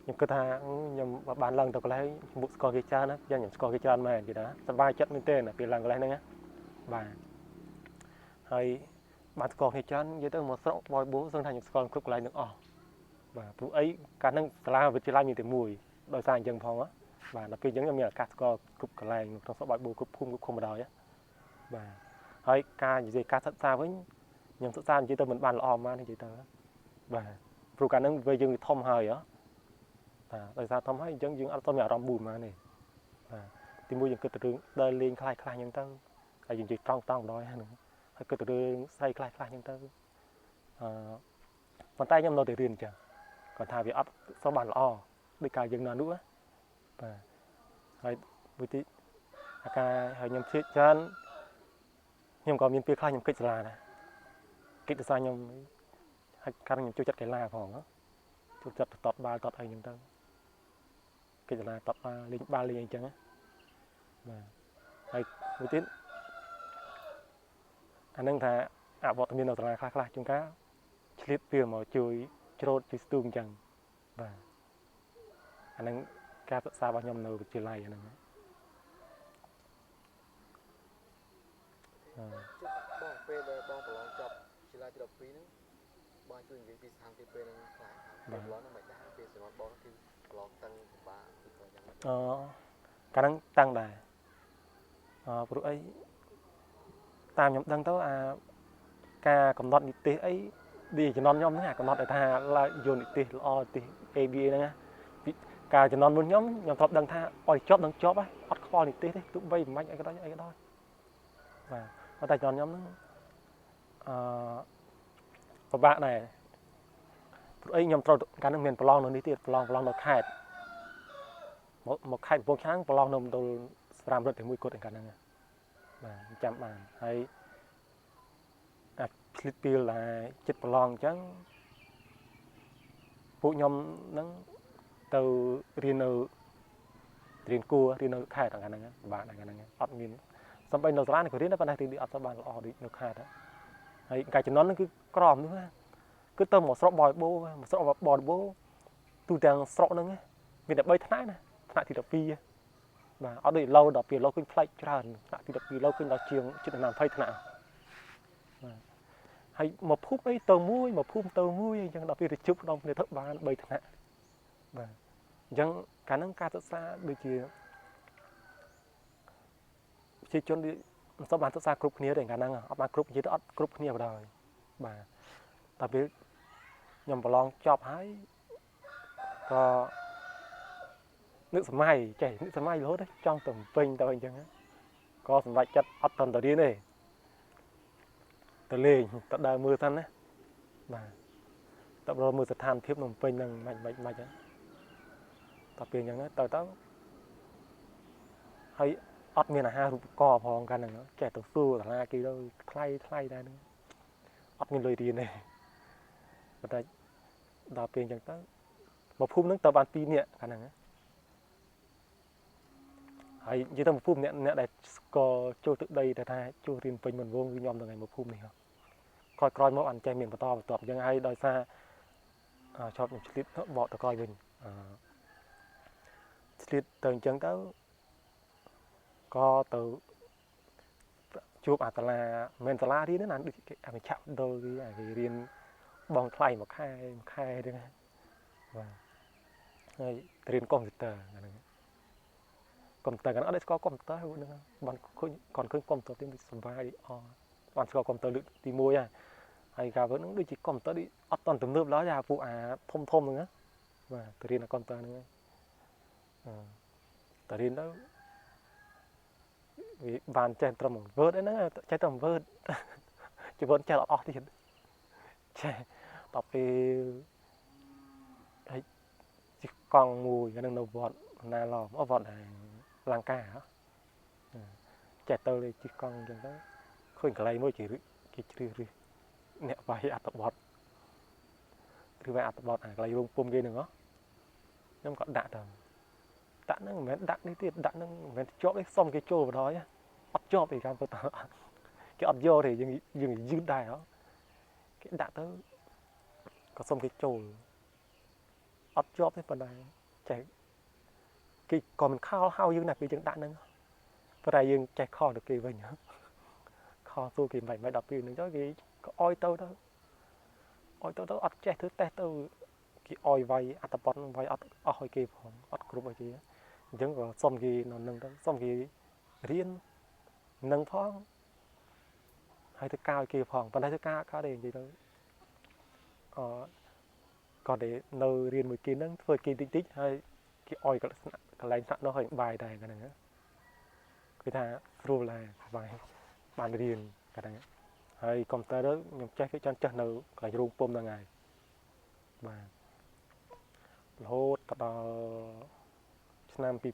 ខ្ញុំគិតថាខ្ញុំបានឡើងទៅកន្លែងមុខស្គាល់គេច្រើនណាយ៉ាងខ្ញុំស្គាល់គេច្រើនមែនគេថាសប្បាយចិត្តមែនទែនពេលឡើងកន្លែងហ្នឹងណាបាទហើយបានស្គាល់គេច្រើននិយាយទៅមកស្រុកបយបូសឹងថាខ្ញុំស្គាល់គ្រប់កន្លែងទាំងអស់បាទព្រោះអីកាលហ្នឹងសាលាវិទ្យាល័យមានតែមួយដោយសារអញ្ចឹងផងបាទដល់ពេលអញ្ចឹងខ្ញុំមានឱកាសស្គាល់គ្រប់កន្លែងក្នុងស្រុកបយបូគ្រប់ភូមិគ្រប់ឃុំបណ្ដោយបាទហើយការនិយាយការសិក្សាវិញខ្ញុំសិក្សានិយាយទៅមិនបានល្អប៉ុន្មាននិយាយទៅបាទព្រោះកាលហ្នឹងវាយើងធំហើយបាទដោយសារធំហើយអញ្ចឹងយើងអត់ទាន់មានអារម្មណ៍បួលប៉ុន្មានទេបាទទីមួយយើងគិតទៅរឿងដើរលេងខ្លះៗអញ្ចឹងទៅហើយយើងនិយាយត្រង់ម្ដងហ្នឹងហើយគិតទៅរឿងស្អីខ្លះៗអញ្ចឹងទៅប៉ុន្តែខ្ញុំនៅតែរៀនអញ្ចឹងគាត់ថាវាអត់សូវបានល្អដូចកាលយើងនៅនោះបាទហើយមួយទីអាការហើយខ្ញុំជឿច្រើនខ្ញុំក៏មានពេលខ្លះខ្ញុំកិច្ចសាលាដែរកិច្ចដោយសារខ្ញុំហើយកាលខ្ញុំចូលចិត្តកីឡាផងចូលចិត្តតបបាល់តបអីហ្នឹងទៅកិច្ចសាលាតបបាល់លេងបាល់លេងអីចឹងបាទហើយមួយទៀតអានឹងថាអវត្តមាននៅសាលាខ្លះជួនកាលឆ្លៀតពេលមកជួយច្រូតជួយស្ទូងអញ្ចឹងបាទអានឹងការសិក្សារបស់ខ្ញុំនៅវិទ្យាល័យអាហ្នឹងបងពេលដែលបងប្រឡងចប់វិទ្យាល័យទី12ហ្នឹងបងជួយនិយាយពីស្ថានភាពពេលហ្នឹងខ្លះប្រឡងហ្នឹងមិនដែរពេលសម្រាប់បងគឺប្រឡងតាំងពិបាកគឺក៏យ៉ាងណាកាលហ្នឹងតាំងដែរព្រោះអីតាមខ្ញុំដឹងទៅការកំណត់នីតិអីពីជំនាន់ខ្ញុំហ្នឹងកំណត់ឲ្យថាឡើយយកនីតិល្អនីតិ ABA ហ្នឹងណាការជំនាន់មុនខ្ញុំធ្លាប់ដឹងថាឲ្យជាប់នឹងជាប់ហ៎អត់ខ្វល់នីតិទេទោះបីមិនអីក៏ដោយបាទប៉ុន្តែជំនាន់ខ្ញុំហ្នឹងពិបាកដែរព្រោះអីខ្ញុំត្រូវកាលហ្នឹងមានប្រឡងនៅនេះទៀតប្រឡងនៅខេត្តមកខេត្តកំពង់ឆ្នាំងប្រឡងនៅមណ្ឌលស្រាមរត់តែមួយគត់ឯកាលហ្នឹងបាទចាំបានហើយឆ្លៀតពេលដែលចិត្តប្រឡងអញ្ចឹងពួកខ្ញុំហ្នឹងទៅរៀននៅគួររៀននៅខេត្តអាហ្នឹងបាទអាហ្នឹងអត់មានសំបីនៅសាលាក៏រៀនដែរប៉ុន្តែរៀនអត់សូវបានល្អដូចនៅខេត្តហើយកាលជំនាន់ហ្នឹងគឺក្រមនោះគឺទៅមកស្រុកបយបូមកស្រុកបយបូទូទាំងស្រុកហ្នឹងមានតែ3ថ្នាក់ណាថ្នាក់ទី12បាទអត់ដូចឡូដល់ពេលឡូឃើញផ្លេចច្រើនថ្នាក់ទី12ឡូឃើញដល់ជាងជិត20ថ្នាក់បាទហើយមកភូមិអីទៅមួយមកភូមិទៅមួយអញ្ចឹងដល់ពេលទៅជប់ដល់គ្នាទៅបាន3ថ្នាក់បាទអញ្ចឹងកាលហ្នឹងការសិក្សាដូចជាប្រជាជនមិនសូវបានសិក្សាគ្រប់គ្នាទេកាលហ្នឹងអត់បានគ្រប់និយាយទៅអត់គ្រប់គ្នាបណ្ដោយបាទដល់ពេលខ្ញុំប្រឡងចប់ហើយក៏នឹកសម័យចេះនឹកសម័យរហូតចង់ទៅពេញទៅអញ្ចឹងក៏សម្រេចចិត្តអត់តន់ទៅរៀនទេទៅលេងទៅដើរមើលសិនណាបាទទៅមើលស្ថានភាពនៅពេញហ្នឹងមិនហ្នឹងតពេលអញ្ចឹងទៅហើយអត់មានអាហារូបករណ៍ផងកាលហ្នឹងចេះទៅសួរសាលាគេទៅថ្លៃដែរហ្នឹងអត់មានលុយរៀនទេប៉ុន្តែដល់ពេលអញ្ចឹងទៅមកភូមិហ្នឹងទៅបាន2នាក់កាលហ្នឹង ហើយនិយាយទៅមកភូមិអ្នកដែលស្គាល់ចូលទឹកដីតែថាចូលរៀនពេញមិនវងគឺខ្ញុំទាំងឯងមកភូមិនេះក្រោយមកអត់ចេះមានបន្តបន្ទាប់អញ្ចឹងហើយដោយសារชอบខ្ញុំឆ្លៀតបកទៅក្រោយវិញឆ្លៀតទៅអញ្ចឹងទៅក៏ទៅជួបអាសាលាមិនសាលារៀនណាដូចអាវិជ្ជាមណ្ឌលគេរៀនបងថ្លៃមួយខែហ្នឹងបាទហើយរៀនកុំព្យូទ័រហ្នឹងកុំព្យូទ័រគាត់អត់ស្គាល់កុំព្យូទ័រហ្នឹងបានឃើញគាត់ឃើញកុំព្យូទ័រទៀតសុបាយបានស្គាល់កុំព្យូទ័រលើកទី1ហើយកាលវិញហ្នឹងដូចជាកុំព្យូទ័រអត់តន់ទំនើបឡើយអាពួកអាធំហ្នឹងបាទទៅរៀនកុំព្យូទ័រហ្នឹងទៅរៀនទៅវាបានចេះត្រឹមWordហ្នឹងចេះតែWord ជីវិតចេះអត់អស់ទៀតចេះដល់ពេលហើយជិះកង់មួយហ្នឹងនៅវត្តណាឡំវត្តលង្កាចេះទៅជិះកង់អញ្ចឹងទៅឃើញកន្លែងមួយគេជ្រើសរើសអ្នកវាយអត្ថបទឬវាយអត្ថបទអាកន្លែងរោងពុំគេហ្នឹងខ្ញុំក៏ដាក់ទៅដាក់ហ្នឹងមិនមែនដាក់នេះទៀតដាក់ហ្នឹងមិនមែនជាប់ទេសុំគេចូលបណ្ដោយអត់ជាប់ទេកម្មពិតគេអត់យកទេយើងយឺតដែរគេដាក់ទៅក៏សុំគេចូលអត់ជាប់ទេប៉ុន្តែចេះគេក៏មិនខោហៅយើងណាពេលយើងដាក់ហ្នឹងប៉ុន្តែយើងចេះខលទៅគេវិញខលសួរគេមិនដល់ពេលហ្នឹងចុះគេក៏អោយទៅអត់ចេះធ្វើតេស្តទៅគេអោយវាយអត្ថបទវាយអត់អស់ឲ្យគេផងអត់គ្រប់ឲ្យគេអញ្ចឹងក៏សុំគេនៅនឹងទៅសុំគេរៀននឹងផងហើយទៅកោយគេផងប៉ុន្តែទៅកោទេនិយាយទៅក៏ទេនៅរៀនមួយគេហ្នឹងធ្វើគេតិចហើយគេអោយកន្លែងស្នាក់នោះឲ្យបាយដែរហ្នឹងគឺថាស្រួលដែរបានរៀនហ្នឹងហើយកុំព្យូទ័រខ្ញុំចេះគេចាន់ចេះនៅកន្លែងរោងពុំហ្នឹងហើយបាទរហូតដល់ឆ្នាំ2007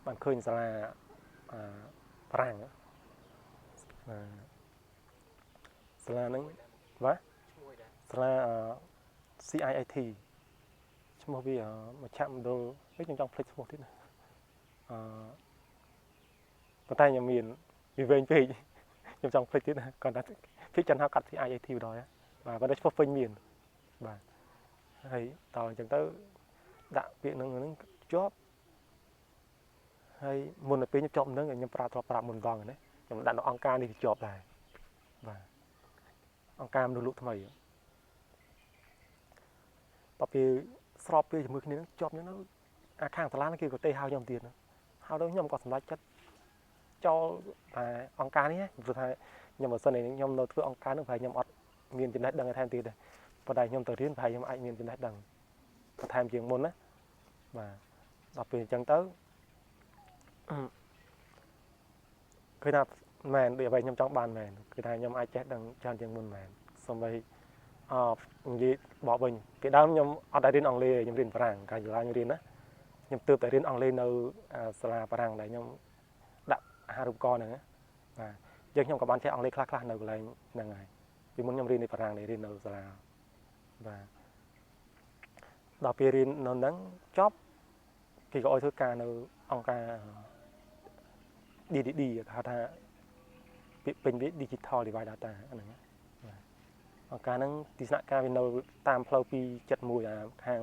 បានឃើញសាលាប្រាំងសាលាហ្នឹងបាទសាលា CIIT ឈ្មោះវាមជ្ឈមណ្ឌលខ្ញុំចង់ភ្លេចឈ្មោះទៀតណាប៉ុន្តែខ្ញុំមានវាវែងពេកខ្ញុំចង់ភ្លេចទៀតណាគាត់ថាភិកចិនហៅកាត់ CIIT បណ្ដោយបាទប៉ុន្តែឈ្មោះពេញមានបាទហើយដល់អញ្ចឹងទៅដាក់ពាក្យហ្នឹងជាប់ហើយមុនទៅពេលខ្ញុំជាប់ហ្នឹងខ្ញុំប្រាប់មុនដងណាខ្ញុំដាក់នៅអង្គការនេះជាប់ដែរបាទអង្គការមនុស្សលោកថ្មីដល់ពេលស្របពេលជាមួយគ្នាហ្នឹងជាប់ហ្នឹងអាខាងសាលាគេក៏ទេហៅខ្ញុំទៀតហៅដល់ខ្ញុំក៏សម្រេចចិត្តចូលតែអង្គការនេះព្រោះថាខ្ញុំបើសិនតែខ្ញុំនៅធ្វើអង្គការហ្នឹងប្រហែលខ្ញុំអត់មានចំណេះដឹងថែមទៀតទេប៉ុន្តែខ្ញុំទៅរៀនប្រហែលខ្ញុំអាចមានចំណេះដឹងបន្ថែមជាងមុនណាបាទដល់ពេលអញ្ចឹងទៅគឺថាមែនដូចអ្វីខ្ញុំចង់បានមែនគឺថាខ្ញុំអាចចេះដឹងច្រើនជាងមុនមែនសូម្បីនិយាយបកវិញពីដើមខ្ញុំអត់ដែលរៀនអង់គ្លេសខ្ញុំរៀនបារាំងកាលខ្ញុំរៀនណាខ្ញុំទើបតែរៀនអង់គ្លេសនៅសាលាបារាំងដែលខ្ញុំដាក់អាហារូបករណ៍ហ្នឹងបាទយើងខ្ញុំក៏បានចេះអង់គ្លេសខ្លះៗនៅកន្លែងហ្នឹងហើយពីមុនខ្ញុំរៀននៅបារាំងរៀននៅសាលាបាទដល់ពេលរៀននៅហ្នឹងចប់គេក៏ឲ្យធ្វើការនៅអង្គការ DDD គេហៅថាពេញវា Digital Device Data ហ្នឹងអង្គការហ្នឹងទីស្នាក់ការវានៅតាមផ្លូវ271ខាង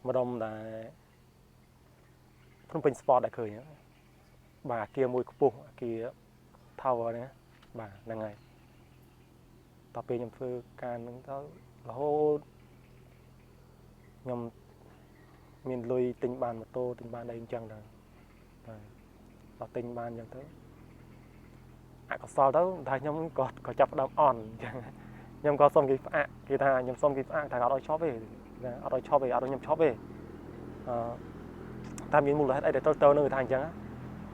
ម្ដុំដែលភ្នំពេញ Sport ដែលឃើញបាទអាគារមួយខ្ពស់អាគារ Tower ហ្នឹងបាទហ្នឹងហើយតទៅពេលខ្ញុំធ្វើការហ្នឹងទៅរហូតខ្ញុំមានលុយទិញបានម៉ូតូទិញបានអីអញ្ចឹងដែរបាទដល់ទិញបានអញ្ចឹងទៅអកុសលទៅតែខ្ញុំក៏ចាប់ផ្ដើមអន់អញ្ចឹងខ្ញុំក៏សុំគេផ្អាកគេថាខ្ញុំសុំគេផ្អាកតែអត់ឲ្យឈប់ទេអត់ឲ្យឈប់ទេអត់ឲ្យខ្ញុំឈប់ទេតែមានមូលហេតុអីដែលទៅនឹងគេថាអញ្ចឹង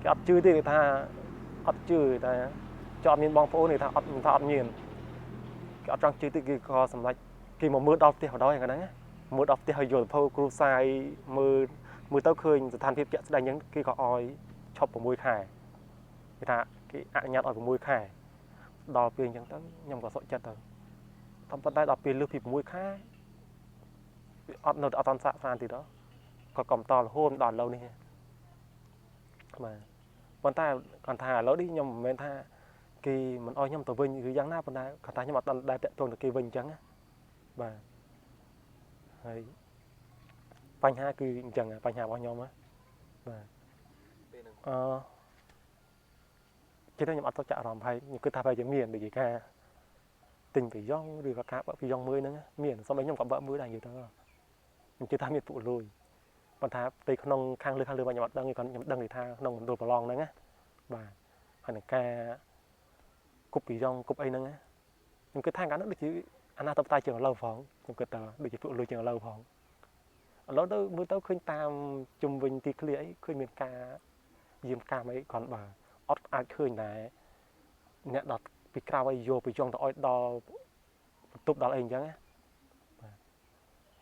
គេអត់ជឿទេគេថាអត់ជឿតែចោតមានបងប្អូនគេថាអត់មានគេអត់ចង់ជឿទេគេក៏សម្រេចគេមកមើលដល់ផ្ទះម្ដងហ្នឹងណាមើលដល់ផ្ទះឲ្យយល់ភៅគ្រូសាយមើលទៅឃើញស្ថានភាពជាក់ស្ដែងអញ្ចឹងគេក៏ឲ្យឈប់6ខែគេថាគេអនុញ្ញាតឲ្យ6ខែដល់ពេលអញ្ចឹងទៅខ្ញុំក៏សុខចិត្តទៅប៉ុន្តែដល់ពេលលើសពី6ខែ nó ở toàn xã phan thì đó còn cầm to là hôn đòn lâu này mà còn ta còn thà lỡ đi nhưng mà tha kỳ mình oi nhom tờ vinh cứ giang na bên đây còn ta nhưng mà toàn đại tiện tuần là kỳ vinh trắng á và hay bánh hai cứ chẳng bánh hai bao nhom á và ពេលហ្នឹង chứ đó nhưng mà tôi chả làm hay nhưng cứ ta phải chẳng miền để gì cả tình phải dong rồi cả bởi vì dong mới nữa miền sau đấy nhom cả bỡ mới là nhiều thôi nhưng chưa ta miền phụ lùi còn ta tây không khang lư bao nhiêu đăng thì còn đăng thì tha nông đồ bờ lon nữa á và hay là ca cục bị dong cục ấy nữa á nhưng cái thang cá nó được chứ anh ta tập tay trường lâu phỏng nhưng cái tờ được chỉ phụ lùi trường lâu phỏng nó đâu mới tao khơi tam chùm vinh thì clear ấy khơi miền ca diêm ca mấy còn bà ót ai khơi này nè đọt bị cao ấy vô bị dong đòi đò tục đòi anh chẳng á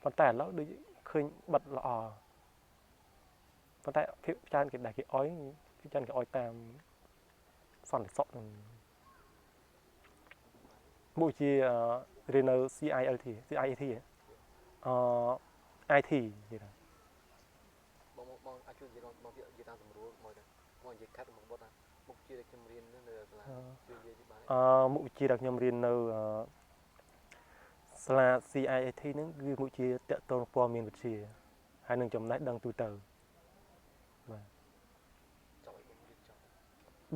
cònแต่แล้วđược khơi bật lọ còn tại phía trên cái đại cái ói phía trên cái ói tam sòn sọt mũi chi Reno CILT CIT IT gì đó បងអាចជួយនិយាយមកនិយាយតាមស្រួលមកទៅមកនិយាយកាត់មកបត់ណាមុខជាដែលខ្ញុំរៀននៅសាលាជួយនិយាយពីបាន mũi chi đặc nhầm riêngនៅសាលា CIT ហ្នឹងគឺមួយជាតកតងព័ត៌មានវិទ្យាហើយនឹងចំណេះដឹងទូទៅ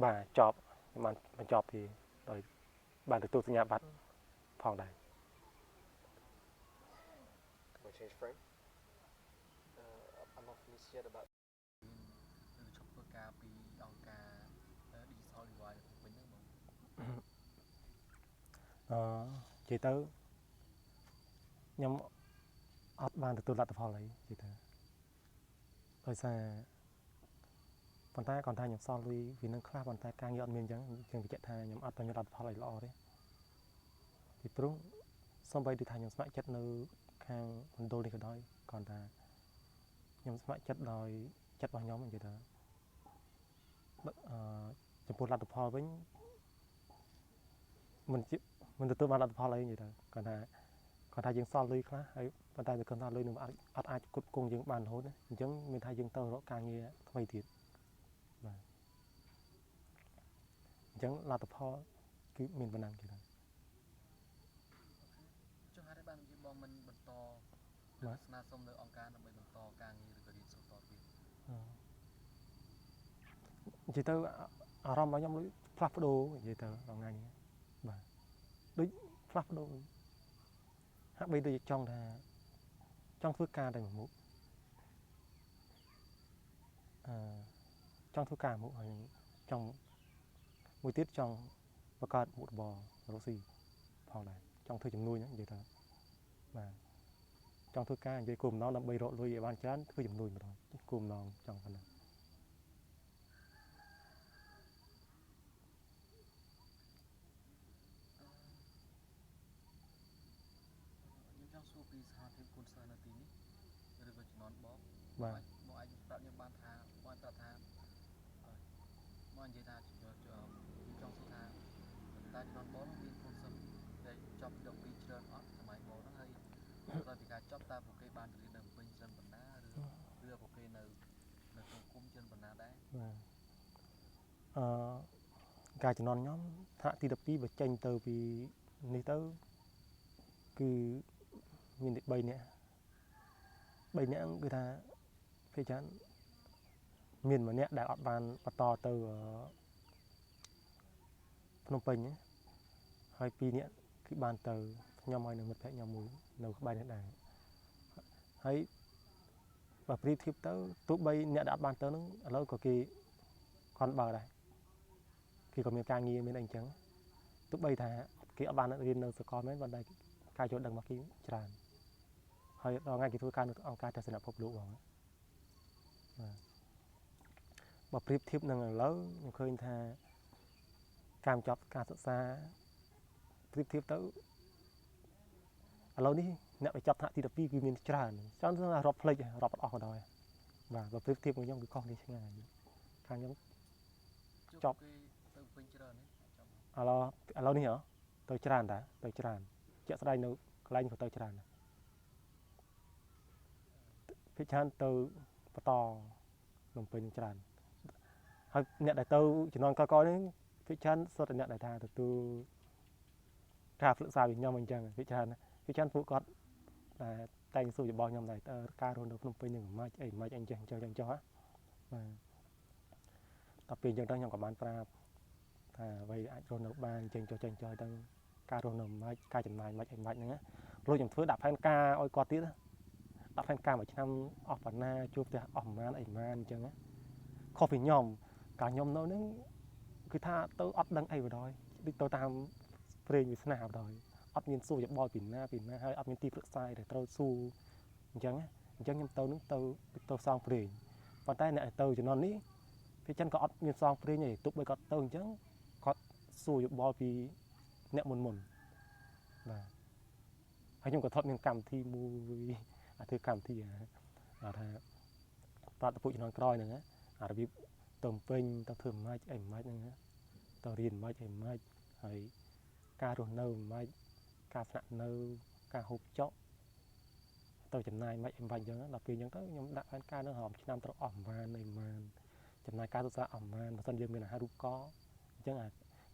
បាទចប់បានបញ្ចប់ពីដោយបានទទួលសញ្ញាបត្រផងដែរ Can we change frame? I'm not finished yet about ឬឈប់ធ្វើការពីអង្គការ Digital Divide វិញហ្នឹងបង និយាយទៅខ្ញុំអត់បានទទួលលទ្ធផលអីនិយាយទៅដោយសារប៉ុន្តែគាត់ថាខ្ញុំសល់លុយវានឹងខ្លះប៉ុន្តែការងារអត់មានអញ្ចឹងខ្ញុំបញ្ជាក់ថាខ្ញុំអត់បានមានលទ្ធផលអីល្អទេពីព្រោះសូម្បីតែថាខ្ញុំស្ម័គ្រចិត្តនៅខាងមណ្ឌលនេះក៏ដោយគាត់ថាខ្ញុំស្ម័គ្រចិត្តដោយចិត្តរបស់ខ្ញុំនិយាយទៅចំពោះលទ្ធផលវិញមិនទទួលបានលទ្ធផលអីនិយាយទៅគាត់ថាយើងសល់លុយខ្លះហើយប៉ុន្តែគាត់ថាលុយនឹងអត់អាចគ្រប់គ្រងយើងបានរហូតអញ្ចឹងមានថាយើងទៅរកការងារថ្មីទៀតបាទអញ្ចឹងលទ្ធផលគឺមានប៉ុណ្ណឹងគេថា ចុះហេតុអីបាននិយាយបងមិនបន្តស្នើសុំនៅអង្គការដើម្បីបន្តការងារឬក៏រៀនសូត្រតទៀត និយាយទៅអារម្មណ៍របស់ខ្ញុំផ្លាស់ប្ដូរនិយាយទៅដល់ថ្ងៃនេះបាទដូចផ្លាស់ប្ដូរហាក់បីដូចចង់ធ្វើការតែមួយមុខចង់ធ្វើការមួយហើយចង់មួយទៀតចង់បង្កើតមុខរបររកស៊ីផងដែរចង់ធ្វើជំនួញនិយាយទៅបាទចង់ធ្វើការនិយាយគោលបំណងដើម្បីរកលុយឲ្យបានច្រើនធ្វើជំនួញម្ដងគោលបំណងចង់ប៉ុណ្ណា ខ្ញុំចង់សួរពីសហភាពគុណសិស្សនៅទីនេះឬក៏ជំនាន់បង បាទ បងអាចប្រាប់ខ្ញុំបានថាបងប្រាប់ថាបងនិយាយថាខ្ញុំចង់សួរថាតើជំនាន់បងមានគុណសិស្សដែលចប់12ច្រើនអត់សម័យបងហ្នឹងហើយក្រោយពីការចប់តើពួកគេបានទៅរៀននៅពេញច្រើនប៉ុណ្ណាឬពួកគេនៅក្នុងគុំច្រើនប៉ុណ្ណាដែរបាទការជំនាន់ខ្ញុំថ្នាក់ទី12បើចេញទៅពីនេះទៅគឺមានតែ3នាក់គឺថាភាគច្រើនមានម្នាក់ដែលអត់បានបន្តទៅភ្នំពេញហើយ2នាក់គឺបានទៅខ្ញុំហើយនឹងមិត្តភក្តិខ្ញុំមួយនៅក្បែរនេះដែរហើយបើប្រៀបធៀបទៅទោះបីអ្នកដែលអត់បានទៅហ្នឹងឥឡូវក៏គេគាត់បើដែរគេក៏មានការងារមានអីអញ្ចឹងទោះបីថាគេអត់បានរៀននៅសាកលមែនប៉ុន្តែការយល់ដឹងរបស់គេច្រើនហើយដល់ថ្ងៃគេធ្វើការនៅអង្គការទស្សនពិភពលោកបងបាទបើប្រៀបធៀបនឹងឥឡូវខ្ញុំឃើញថាការបញ្ចប់ការសិក្សាប្រៀបធៀបទៅឥឡូវនេះអ្នកបញ្ចប់ថ្នាក់ទី12គឺមានច្រើនទៅថារាប់ផ្លេចរាប់អត់អស់ក៏ដោយបាទបើប្រៀបធៀបនឹងខ្ញុំគឺខុសនេះឆ្ងាយខាងខ្ញុំចប់គេទៅពេញច្រើនទេឥឡូវនេះទៅច្រើនតាទៅច្រើនជាក់ស្ដែងនៅកន្លែងក៏ទៅច្រើន ភាគច្រើនទៅបន្តភ្នំពេញនឹងច្រើនហើយអ្នកដែលទៅជំនាន់ក្រោយៗនេះភាគច្រើនសុទ្ធតែអ្នកដែលថាទទួលការសិក្សាពីខ្ញុំអញ្ចឹងភាគច្រើនពួកគាត់តែងសួរយោបល់ខ្ញុំដែរការរស់នៅភ្នំពេញនឹងមិនអីមិនអីចឹងបាទដល់ពេលអញ្ចឹងទៅខ្ញុំក៏បានប្រាប់ថាអ្វីអាចរស់នៅបានចេញចុះទៅការរស់នៅមិនការចំណាយមិនអីមិនហ្នឹងព្រោះខ្ញុំធ្វើដាក់ផែនការឲ្យគាត់ទៀតដាក់ផែនការមួយឆ្នាំអស់ប៉ុណ្ណាជួបផ្ទះអស់ប្រហែលអីប្រហែលអញ្ចឹងខុសពីខ្ញុំកាលខ្ញុំនៅហ្នឹងគឺថាទៅអត់ដឹងអីបណ្ដោយដូចទៅតាមព្រេងវាស្នាបណ្ដោយអត់មានសួរយោបល់ពីណាហើយអត់មានទីប្រឹក្សាអីដែលត្រូវសួរអញ្ចឹងខ្ញុំទៅនឹងទៅសងព្រេងប៉ុន្តែអ្នកទៅជំនាន់នេះភាគច្រើនក៏អត់មានសងព្រេងទេទោះបីគាត់ទៅអញ្ចឹងគាត់សួរយោបល់ពីអ្នកមុនបាទហើយខ្ញុំក៏ថតមានកម្មវិធីមួយធ្វើកម្មវិធីថាប្រាប់ទៅពួកជំនាន់ក្រោយហ្នឹងរបៀបទៅពេញទៅធ្វើម៉េចអីម៉េចហ្នឹងទៅរៀនម៉េចអីម៉េចហើយការរស់នៅម៉េចការស្នាក់នៅការហូបចុកទៅចំណាយម៉េចអីម៉េចអញ្ចឹងដល់ពេលអញ្ចឹងទៅខ្ញុំដាក់ផែនការនឹងរំឆ្នាំត្រូវអស់ប្រហែលចំណាយការសិក្សាអស់ប្រហែលបើមិនយើងមានអាហារូបករណ៍អញ្ចឹង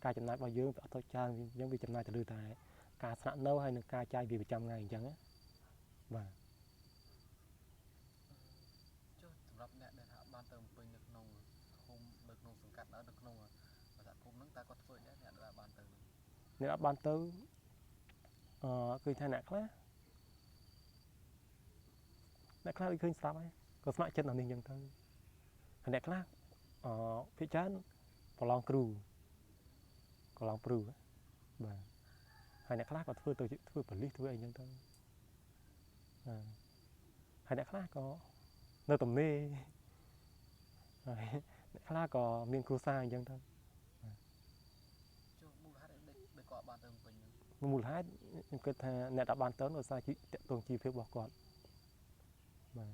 ការចំណាយរបស់យើងវាអត់ទៅច្រើនអញ្ចឹងវាចំណាយទៅលើតែការស្នាក់នៅហើយនឹងការចាយវាប្រចាំថ្ងៃអញ្ចឹងបាទចុះសម្រាប់អ្នកដែលថាបានទៅពេញនៅក្នុងឃុំនៅក្នុងសង្កាត់នៅក្នុងសហគមន៍ហ្នឹងតើគាត់ធ្វើយ៉ាងអ្នកដែលបានទៅអ្នកអត់បានទៅគឺថាអ្នកខ្លះដូចឃើញស្រាប់ហើយក៏ស្ម័គ្រចិត្តនៅនេះអញ្ចឹងទៅហើយអ្នកខ្លះភាគច្រើនប្រឡងគ្រូប្រឡងព្រឺបាទហើយអ្នកខ្លះក៏ធ្វើប៉ូលីសធ្វើអីអញ្ចឹងទៅហើយអ្នកខ្លះក៏នៅទំនេរហើយអ្នកខ្លះក៏មានគ្រួសារអញ្ចឹងទៅចុះមូលហេតុដែលគាត់បានទៅពេញហ្នឹងមូលហេតុខ្ញុំគិតថាអ្នកដែលបានទៅដោយសារតាក់ទងជីវភាពរបស់គាត់បាទ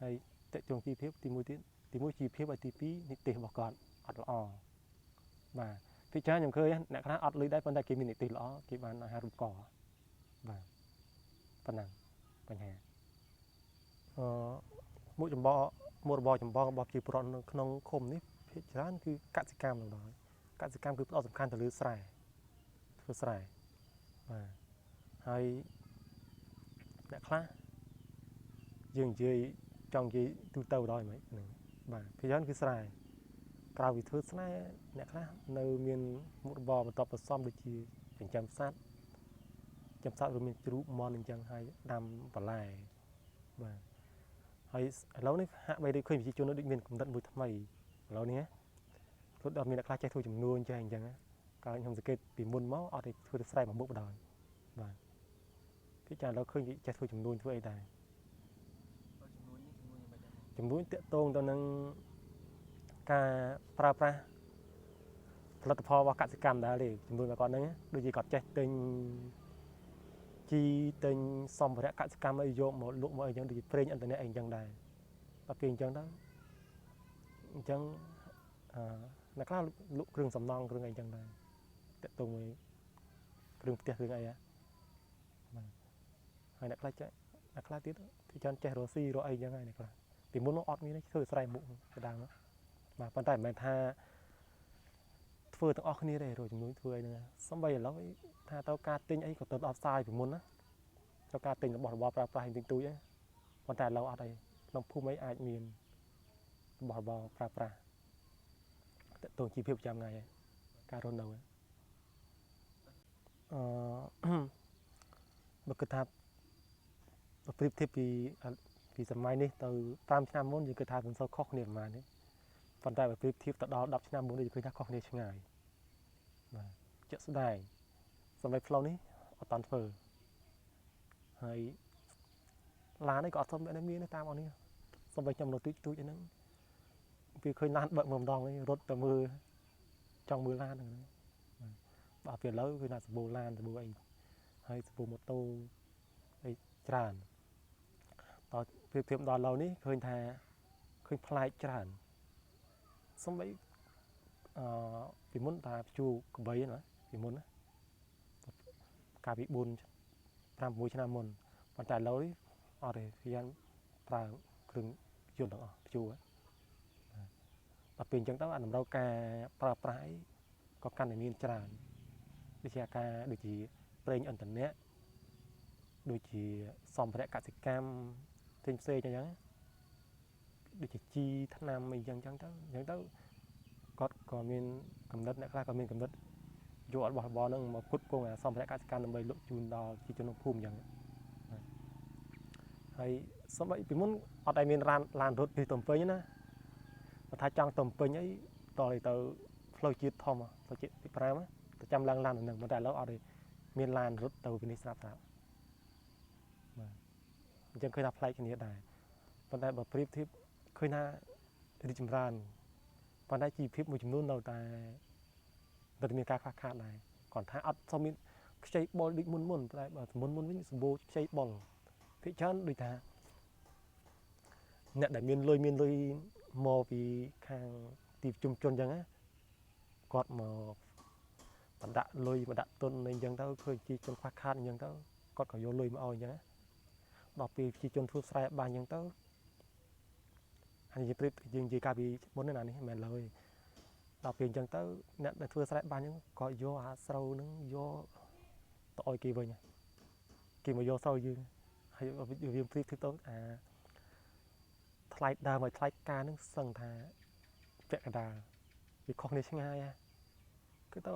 ហើយតាក់ទងជីវភាពទី1ជីវភាពហើយទី2នីតិរបស់គាត់អត់ល្អបាទពីច្រើនខ្ញុំឃើញអ្នកខ្លះអត់លុយដែរប៉ុន្តែគេមាននីតិល្អគេបានអាហារូបករណ៍បាទប៉ុណ្ណឹងបញ្ហាមុខរបរចម្បងរបស់ប្រជាពលរដ្ឋនៅក្នុងឃុំនេះភាគច្រើនគឺកសិកម្មទាំងដល់កសិកម្មគឺផ្ដោតសំខាន់ទៅលើស្រែធ្វើស្រែបាទហើយអ្នកខ្លះយើងនិយាយចង់និយាយទូទៅដល់ហ្មងហ្នឹងបាទភាគច្រើនគឺស្រែក្រៅពីធ្វើស្រែអ្នកខ្លះនៅមានមុខរបរបន្តបន្សំដូចជាចិញ្ចឹមសត្វរួមមានជ្រូកមាន់អញ្ចឹងហើយដាំបន្លែបាទហើយឥឡូវនេះហាក់បីដូចឃើញប្រជាជនដូចមានកំណត់មួយថ្មីឥឡូវនេះព្រោះដល់មានអ្នកខ្លះចេះធ្វើចំនួនចេះអញ្ចឹងកាលខ្ញុំសង្កេតពីមុនមកអត់ទេធ្វើស្រែមួយមុខបណ្ដោយបាទពីចាឥឡូវឃើញចេះធ្វើចំនួនធ្វើអីដែរចំនួនតាក់ទងទៅនឹងការប្រើប្រាស់ផលិតផលរបស់កសិកម្មដែរទេចំនួនរបស់គាត់ហ្នឹងដូចជាគាត់ចេះទិញជីទិញសម្ភារៈកសិកម្មអីយកមកលក់មកអីចឹងដូចជាប្រេងឥន្ធនៈអីចឹងដែរដល់ពេលអញ្ចឹងទៅអញ្ចឹងអ្នកខ្លះលក់គ្រឿងសំណង់គ្រឿងអីចឹងដែរតាក់ទងមួយគ្រឿងផ្ទះគ្រឿងអីបាទហើយអ្នកខ្លះទៀតគឺច្រើនចេះរកស៊ីរកអីចឹងហើយអ្នកខ្លះពីមុនមកអត់មានធ្វើស្រែមុខក្តាំងបាទប៉ុន្តែមិនមែនថាធ្វើទាំងអស់គ្នាទេរកជំនួយធ្វើអីហ្នឹងសំបីឥឡូវថាទៅការទិញអីក៏ទៅដល់ផ្សារពីមុនណាទៅការទិញរបស់របរប្រើប្រាស់ទិញទូចប៉ុន្តែឥឡូវអត់អីក្នុងភូមិអីអាចមានរបស់របរប្រើប្រាស់តើតួជីវភាពប្រចាំថ្ងៃការរស់នៅបើគិតថាប្រៀបធៀបពីសម័យនេះទៅ5ឆ្នាំមុនយើងគិតថាមិនសូវខុសគ្នាប្រហែលទេប៉ុន្តែបើប្រៀបធៀបទៅដល់10ឆ្នាំមុននេះយើងឃើញថាខុសគ្នាឆ្ងាយបាទជាក់ស្ដែងសម័យផ្លូវនេះអត់តាន់ធ្វើហើយឡាននេះក៏អត់ធំដែរមានតាមអស់នេះសំបីខ្ញុំនៅទូចអីហ្នឹងវាឃើញឡានបើកមើលម្ដងវិញរត់ទៅមើលចង់មើលឡានហ្នឹងបាទពេលឥឡូវគឺថាសម្បូរឡានសម្បូរអីហើយសម្បូរម៉ូតូអីច្រើនតើប្រៀបធៀបដល់ឥឡូវនេះឃើញថាឃើញប្លែកច្រើនសំបីពីមុនតាជួ កបីណាពីមុនណាកាលពី4 5 6ឆ្នាំមុនប៉ុន្តែឥឡូវនេះអត់ទេវា ប្រើគ្រឿងយន្តទាំងអស់ជួដល់ពេលអញ្ចឹងទៅអាតម្រូវការប្រើប្រាស់ក៏កាន់តែមានច្រើនដូចជាការដូចជាប្រេងឥន្ធនៈដូចជាសម្ភារៈកសិកម្មផ្សេងៗអញ្ចឹងដូចជាជីថ្នាំអីចឹងទៅគាត់ក៏មានកំណត់អ្នកខ្លះក៏មានកំណត់យករបស់របរហ្នឹងមកផ្គត់ផ្គង់អាសម្ភារៈកសិកម្មដើម្បីលក់ជូនដល់ប្រជាជនក្នុងភូមិអញ្ចឹងហើយសូម្បីពីមុនអត់ដែលមានឡានរត់ពីទំពេញណាបើថាចង់ទំពេញអីតទៅផ្លូវជាតិធំផ្លូវជាតិទី5ទៅចាំឡើងឡានហ្នឹងតែឥឡូវអត់ទេមានឡានរត់ទៅពីនេះស្រាប់បាទអញ្ចឹងឃើញថាប្លែកគ្នាដែរប៉ុន្តែបើប្រៀបធៀបឃើញថារីកចម្រើនប៉ុន្តែជីវភាពមួយចំនួននៅតែមានការខ្វះខាតដែរគាត់ថាអត់សូវមានខ្ចីបុលដូចមុនតែបើមុនវិញសម្បូរខ្ចីបុលភាគច្រើនដូចថាអ្នកដែលមានលុយមកពីខាងទីប្រជុំជនអញ្ចឹងណាគាត់មកបណ្ដាក់លុយបណ្ដាក់ទុនអីអញ្ចឹងទៅឃើញជីជនខ្វះខាតអញ្ចឹងទៅគាត់ក៏យកលុយមកឲ្យអញ្ចឹងណាដល់ពេលជីជនធ្វើស្រែបានអញ្ចឹងទៅហើយយើងនិយាយកាលពីមុនណានេះមិនមែនឡើយដល់ពេលអញ្ចឹងទៅអ្នកដែលធ្វើស្រែបានអញ្ចឹងក៏យកអាស្រូវហ្នឹងយកទៅឲ្យគេវិញគេមកយកស្រូវយើងហើយវាព្រៀបធៀបទៅអាថ្លៃដើមហើយថ្លៃការហ្នឹងសឹងថាពាក់កណ្ដាលវាខុសគ្នាឆ្ងាយគឺទៅ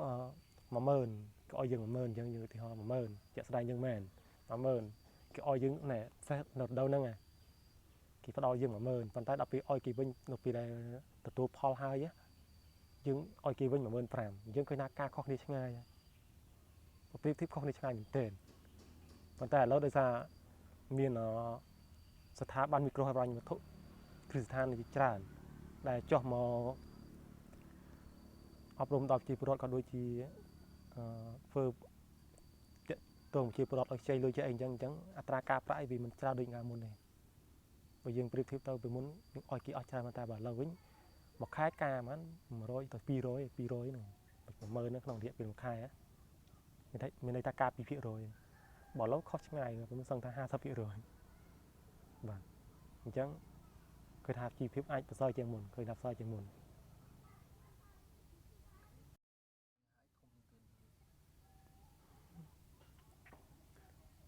10000គេឲ្យយើង10000អញ្ចឹងយើងឧទាហរណ៍10000ជាក់ស្ដែងយើងមែន10000គេឲ្យយើងណែសេះនៅដូវហ្នឹងគេផ្ដល់យើង10000ប៉ុន្តែដល់ពេលឲ្យគេវិញនៅពេលដែលទទួលផលហើយយើងឲ្យគេវិញ15000យើងឃើញថាការខុសគ្នាឆ្ងាយប្រៀបធៀបខុសគ្នាឆ្ងាយមែនទែនប៉ុន្តែឥឡូវដោយសារមានស្ថាប័នមីក្រូហិរញ្ញវត្ថុគ្រឹះស្ថានជាច្រើនដែលចុះមកអប់រំដល់ប្រជាពលរដ្ឋក៏ដូចជាធ្វើតើប្រជាពលរដ្ឋឲ្យខ្ចីលុយចេះអីអញ្ចឹងអត្រាការប្រាក់វាមិនច្រើនដូចកាលមុនទេបើយើងប្រៀបធៀបទៅពីមុនយើងឲ្យគេអស់ច្រើនតែបើឥឡូវវិញមួយខែការហ្មង100ទៅ200ហ្នឹង10000ហ្នឹងក្នុងរយៈពេលមួយខែមានន័យថាការ 2% បើឥឡូវខុសឆ្ងាយខ្ញុំសឹងថា 50% បាទអញ្ចឹងគឺថាជីវភាពអាចប្រសើរជាងមុនឃើញថាប្រសើរជាងមុន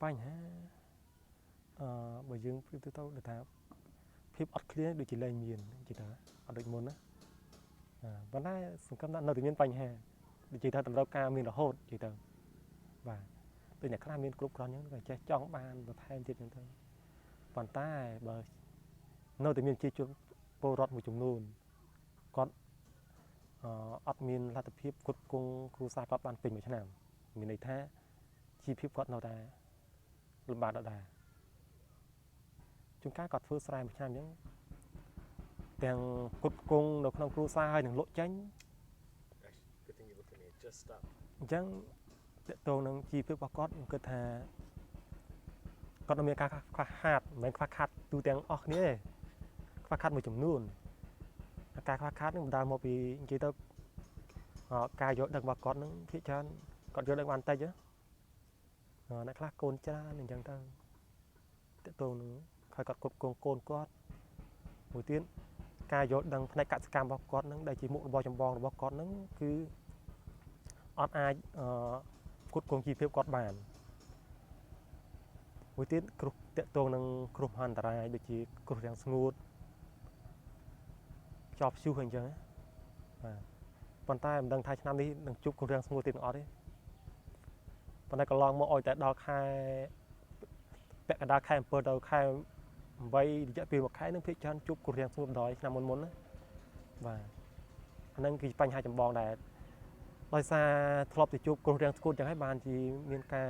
បញ្ហាបើយើងព្រៀបទៅថាភាពអត់ឃ្លានដូចជាលែងមាននិយាយថាអត់ដូចមុនណាប៉ុន្តែសង្គមនៅតែមានបញ្ហាដូចជាថាតម្រូវការមានរហូតនិយាយទៅបាទដូចអ្នកខ្លះមានគ្រប់គ្រាន់អញ្ចឹងក៏ចេះចង់បានបន្ថែមទៀតអញ្ចឹងទៅប៉ុន្តែបើនៅតែមានជាជនពលរដ្ឋមួយចំនួនគាត់អត់មានលទ្ធភាពគ្រប់គ្រងគ្រួសារគាត់បានពេញមួយឆ្នាំមានន័យថាជីវភាពគាត់នៅតែលំបាកដដែលជួនកាលគាត់ធ្វើស្រែមួយឆ្នាំអញ្ចឹងទាំងគ្រប់គ្រងនៅក្នុងគ្រួសារហើយនឹងលក់ចេញអញ្ចឹងតើតើនឹងជីវភាពរបស់គាត់ខ្ញុំគិតថាគាត់នឹងមានការខ្វះខាតមិនមែនខ្វះខាតទូទាំងអស់គ្នាទេខ្វះខាតមួយចំនួនការខ្វះខាតនឹងបណ្ដាលមកពីនិយាយទៅការយកដឹករបស់គាត់នឹងភាគច្រើនគាត់យកដឹកបានតិចអ្នកខ្លះកូនច្រើនអញ្ចឹងទៅតើតើនឹងហើយគាត់គ្រប់គ្រងកូនគាត់មួយទៀតការយកដឹងផ្នែកកសិកម្មរបស់គាត់នឹងដែលជាមុខរបរចម្បងរបស់គាត់នឹងគឺអត់អាចគ្រប់គ្រងជីវភាពគាត់បានមួយទៀតគ្រោះតាក់ទងនឹងគ្រោះមហន្តរាយដូចជាគ្រោះរាំងស្ងួតខ្យល់ព្យុះអីចឹងបាទប៉ុន្តែមិនដឹងថាឆ្នាំនេះនឹងជួបគ្រោះរាំងស្ងួតទៀតអត់ទេប៉ុន្តែកន្លងមកឲ្យតែដល់ខែពាក់កណ្ដាលខែ7ទៅខែ8រយៈពេល1ខែនឹងភាគច្រើនជួបគ្រោះរាំងស្ងួតដល់ឆ្នាំមុនណាបាទអាហ្នឹងគឺបញ្ហាចម្បងដែរដោយសារធ្លាប់ទៅជួបគ្រោះរាំងស្ងួតចឹងហើយបានជាមានការ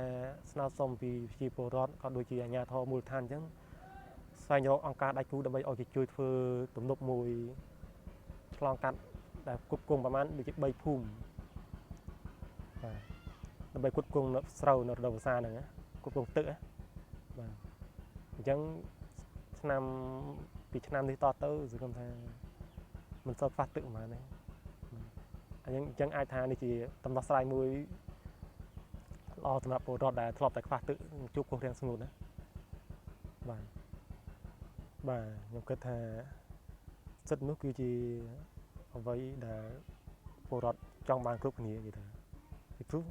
ស្នើសុំពីប្រជាពលរដ្ឋក៏ដូចជាអាជ្ញាធរមូលដ្ឋានអញ្ចឹងស្វែងរកអង្គការដៃគូដើម្បីឲ្យគេជួយធ្វើទំនប់មួយឆ្លងកាត់ដែលគ្រប់គ្រងប្រហែលដូចជា3ភូមិបាទដើម្បីគ្រប់គ្រងនៅស្រូវនៅរដូវវស្សាហ្នឹងគ្រប់គ្រងទឹកបាទអញ្ចឹងពីឆ្នាំនេះតទៅសង្ឃឹមថាមិនសូវខ្វះទឹកប៉ុន្មានទេអញ្ចឹងអាចថានេះជាដំណោះស្រាយមួយល្អសម្រាប់ពលរដ្ឋដែលធ្លាប់តែខ្វះទឹកជួបគ្រោះរាំងស្ងួតណាបាទ បាទខ្ញុំគិតថាសិទ្ធិនោះគឺជាអ្វីដែលពលរដ្ឋចង់បានគ្រប់គ្នានិយាយថាពីព្រោះ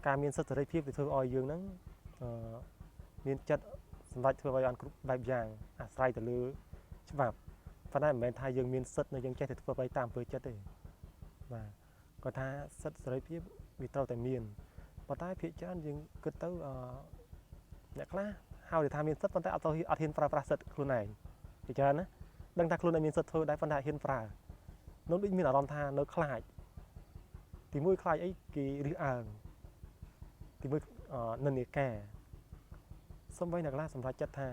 ការមានសិទ្ធិសេរីភាពវាធ្វើឲ្យយើងហ្នឹងមានចិត្តសម្រាប់ធ្វើឲ្យបានគ្រប់បែបយ៉ាងអាស្រ័យទៅលើច្បាប់ប៉ុន្តែមិនមែនថាយើងមានសិទ្ធិនៅយើងចេះតែធ្វើអ្វីតាមអំពើចិត្តទេបាទគាត់ថាសិទ្ធិសេរីភាពវាត្រូវតែមានប៉ុន្តែភាគច្រើនយើងគិតទៅអ្នកខ្លះហៅថាមានសិទ្ធិប៉ុន្តែអត់ហ៊ានប្រើប្រាស់សិទ្ធិខ្លួនឯងភាគច្រើនណាដឹងថាខ្លួនឯងមានសិទ្ធិធ្វើដែរប៉ុន្តែហ៊ានប្រើនោះដូចមានអារម្មណ៍ថានៅខ្លាចទីមួយខ្លាចអីគេរើសអើងទីមួយនិន្នាការសំបីអ្នកខ្លះសម្រាប់ចិត្តថា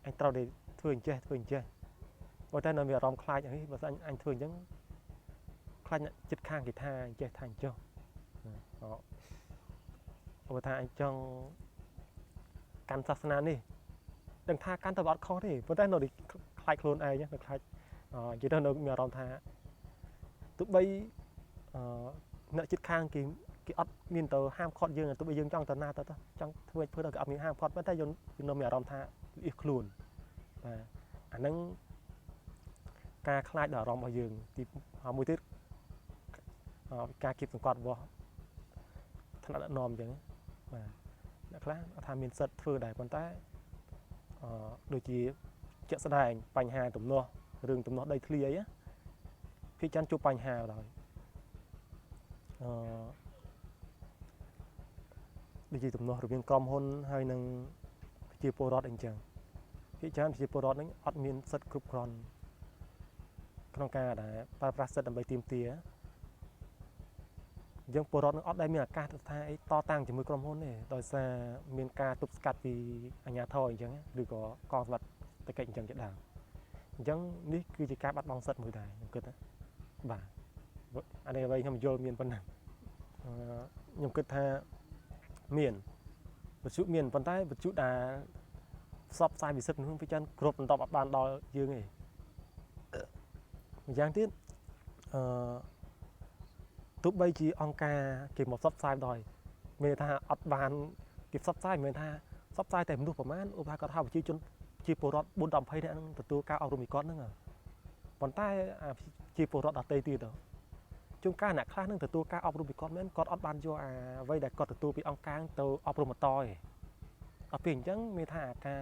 អញត្រូវតែធ្វើអញ្ចេះបើតែនៅមានអារម្មណ៍ខ្លាចអីបើស្អញធ្វើអញ្ចឹងខ្លាចចិត្តខាងគេថាអញ្ចេះថាអញ្ចោះបើថាអញចង់កាន់សាសនានេះដឹងថាកាន់ទៅអត់ខុសទេប៉ុន្តែនៅខ្លាចខ្លួនឯងនៅខ្លាចនិយាយទៅនៅមានអារម្មណ៍ថាទោះបីអ្នកចិត្តខាងគេអត់មានទៅហាមឃាត់យើងទោះបីយើងចង់ទៅណាទៅចង់ធ្វើទៅគេអត់មានហាមឃាត់ប៉ុន្តែយើងនៅមានអារម្មណ៍ថាលៀសខ្លួនបាទអាហ្នឹងការខ្លាចដល់អារម្មណ៍របស់យើងទីមួយទៀតការគៀបសង្កត់របស់ថ្នាក់ដឹកនាំអញ្ចឹងបាទអ្នកខ្លះថាមានសិទ្ធិធ្វើដែរប៉ុន្តែដូចជាជាក់ស្ដែងបញ្ហាទំនាស់រឿងទំនាស់ដីធ្លីអីភាគច្រើនជួបបញ្ហាដល់ដូចជាទំនាស់រវាងក្រុមហ៊ុនហើយនឹងប្រជាពលរដ្ឋអីចឹងភាគច្រើនប្រជាពលរដ្ឋហ្នឹងអត់មានសិទ្ធិគ្រប់គ្រាន់ក្នុងការដែលប្រើប្រាស់សិទ្ធិដើម្បីទាមទារយើងពលរដ្ឋនឹងអត់ដែលមានឱកាសទៅថាអីតតាំងជាមួយក្រុមហ៊ុនទេដោយសារមានការទប់ស្កាត់ពីអាជ្ញាធរអញ្ចឹងឬក៏កងសម្បត្តិតកិច្ចអញ្ចឹងជាដើមអញ្ចឹងនេះគឺជាការបាត់បង់សិទ្ធិមួយដែរខ្ញុំគិតណាបាទអានេះអ្វីខ្ញុំយល់មានប៉ុណ្ណឹងខ្ញុំគិតថាមានវិទ្យុមានប៉ុន្តែវិទ្យុដែលផ្សព្វផ្សាយវិសិទ្ធនោះវាច្រើនគ្រប់បន្តអត់បានដល់យើងទេម្យ៉ាងទៀតទោះបីជាអង្គការគេមកផ្សព្វផ្សាយដល់មានថាអត់បានគេផ្សព្វផ្សាយមិនមែនថាផ្សព្វផ្សាយតែមនុស្សប្រមាណឧបមាគាត់ថាប្រជាជនជាពលរដ្ឋ4-20នាក់ហ្នឹងទទួលការអប់រំពីគាត់ហ្នឹងប៉ុន្តែជាពលរដ្ឋដទៃទៀតជួនកាលអ្នកខ្លះហ្នឹងទទួលការអប់រំពីគាត់មែនគាត់អត់បានយកអ្វីដែលគាត់ទទួលពីអង្គការទៅអប់រំបន្តទេដល់ពេលអញ្ចឹងមានថាការ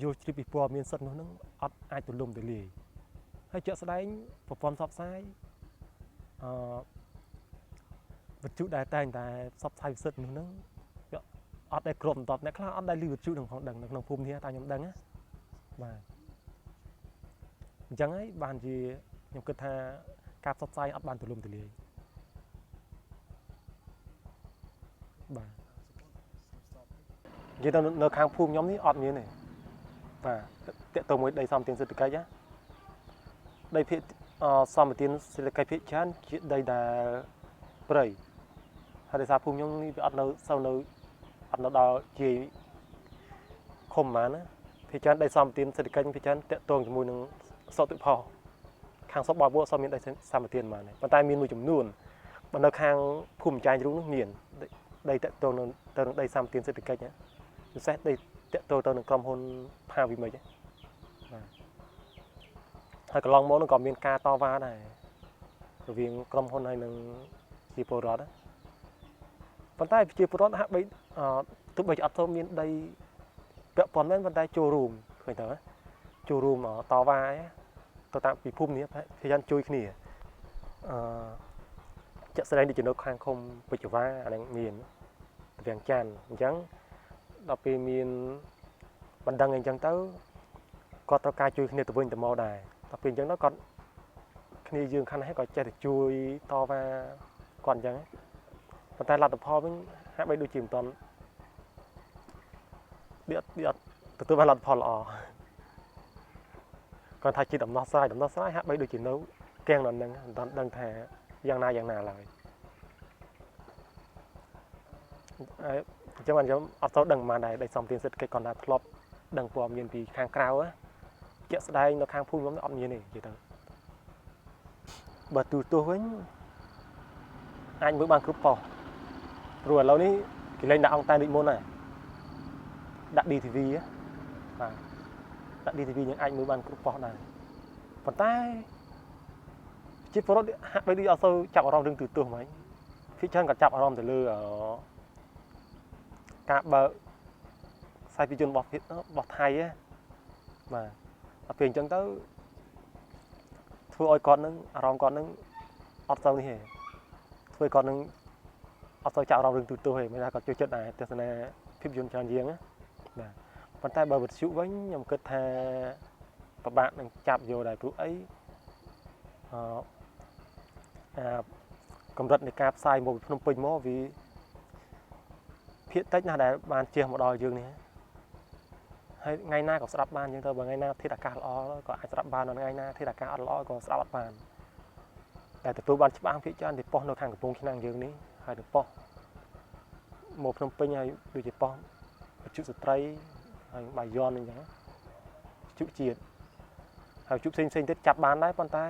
យល់ជ្រាបពីព័ត៌មានសិទ្ធិនោះហ្នឹងអត់អាចទូលំទូលាយហើយជាក់ស្ដែងប្រព័ន្ធផ្សព្វផ្សាយវិទ្យុដែលតែងតែផ្សព្វផ្សាយសិទ្ធិនោះហ្នឹងអត់ដែលគ្រប់បន្តអ្នកខ្លះអត់ដែលឮវិទ្យុនឹងផងដឹងនៅក្នុងភូមិនេះតែខ្ញុំដឹងណាបាទអញ្ចឹងហើយបានជាខ្ញុំគិតថាការផ្សព្វផ្សាយអត់បានទូលំទូលាយបាទនិយាយទៅនៅខាងភូមិខ្ញុំនេះអត់មានទេបាទតើតើមួយដីសម្បត្តិសេដ្ឋកិច្ចដីភាគសម្បត្តិសេដ្ឋកិច្ចភាគច្រើនជាដីដែលព្រៃហើយដោយសារភូមិខ្ញុំនេះវាអត់នៅសូវនៅអត់នៅដល់ជាឃុំហ្មងណាភាគច្រើនដីសម្បត្តិសេដ្ឋកិច្ចភាគច្រើនតកតងជាមួយនឹងសតិផលខាងសពបបសមានដីសម្បត្តិហ្មងប៉ុន្តែមានមួយចំនួនបើនៅខាងភូមិចាញ់រូងនោះមានដីតកតងទៅនឹងដីសម្បត្តិសេដ្ឋកិច្ចពិសេសដីតកតងទៅនឹងក្រុមហ៊ុនផាវិមិចបាទហើយកន្លងមកនោះក៏មានការតវ៉ាដែររវាងក្រុមហ៊ុនហើយនឹងជាពលរដ្ឋប៉ុន្តែជាពលរដ្ឋហាក់បីទោះបីអត់ទៅមានដីពាក់ព័ន្ធមែនប៉ុន្តែចូលរួមឃើញតើចូលរួមតវ៉ាទៅតាមពីភូមិនេះភ័យជួយគ្នាជាក់ស្ដែងដូចជានៅខាងឃុំពេជ្រវ៉ាអានឹងមានវាំងច័ន្ទអញ្ចឹងដល់ពេលមានបណ្ដឹងអញ្ចឹងទៅគាត់ត្រូវការជួយគ្នាទៅវិញទៅមកដែរដល់ពេលអញ្ចឹងទៅគាត់គ្នាយើងខាងនេះក៏ចេះតែជួយតវ៉ាគាត់អញ្ចឹងប៉ុន្តែលទ្ធផលវិញហាក់បីដូចជាមិនទាន់វាអត់ទទួលបានលទ្ធផលល្អគាត់ថាជាដំណោះស្រាយហាក់បីដូចជានៅទាំងដល់ហ្នឹងមិនទាន់ដឹងថាយ៉ាងណាឡើយអញ្ចឹងខ្ញុំអត់ទៅដឹងប៉ុន្មានដែរដីសម្បត្តិសេដ្ឋកិច្ចគាត់ថាធ្លាប់ដឹងព័ត៌មានពីខាងក្រៅជាក់ស្ដែងនៅខាងភូមិខ្ញុំអត់មានទេនិយាយទៅបើទូទស្សន៍វិញអាចមើលបានគ្រប់ប៉ុស្តិ៍ព្រោះឥឡូវនេះគេលែងដាក់អង្គតែដូចមុនហើយដាក់ DTV បាទ ដាក់ DTV យើងអាចមើលបានគ្រប់ប៉ុស្តិ៍ដែរប៉ុន្តែជាពលរដ្ឋហាក់បីដូចអត់សូវចាប់អារម្មណ៍រឿងទូទស្សន៍ហ្មងភាគច្រើនក៏ចាប់អារម្មណ៍ទៅលើការបើកខ្សែភាពយន្តរបស់ថៃណាបាទដល់ពេលអញ្ចឹងទៅធ្វើឲ្យគាត់នឹងអារម្មណ៍គាត់នឹងអត់សូវនេះទេធ្វើឲ្យគាត់នឹងអត់សូវចាប់អារម្មណ៍រឿងទូទស្សន៍ទេមិនថាគាត់ចូលចិត្តដែរទស្សនាភាពយន្តច្រើនជាងណាបាទប៉ុន្តែបើវិទ្យុវិញខ្ញុំគិតថាពិបាកនឹងចាប់យកដែរព្រោះអីកម្រិតនៃការផ្សាយមកភ្នំពេញមកវាភាគតិចណាស់ដែលបានជះមកដល់យើងនេះហើយថ្ងៃណាក៏ស្ដាប់បានយើងទៅបើថ្ងៃណាធាតុអាកាសល្អក៏អាចស្ដាប់បានថ្ងៃណាធាតុអាកាសអត់ល្អក៏ស្ដាប់អត់បានតែទទួលបានច្បាស់ភាគច្រើនទីប៉ុស្តិ៍នៅខាងកំពង់ឆ្នាំងយើងនេះហើយទៅប៉ុស្តិ៍មកភ្នំពេញហើយដូចជាប៉ុស្តិ៍វិទ្យុស្ត្រីហើយបាយ័នអញ្ចឹងវិទ្យុជាតិហើយវិទ្យុផ្សេងទៀតចាប់បានដែរប៉ុន្តែ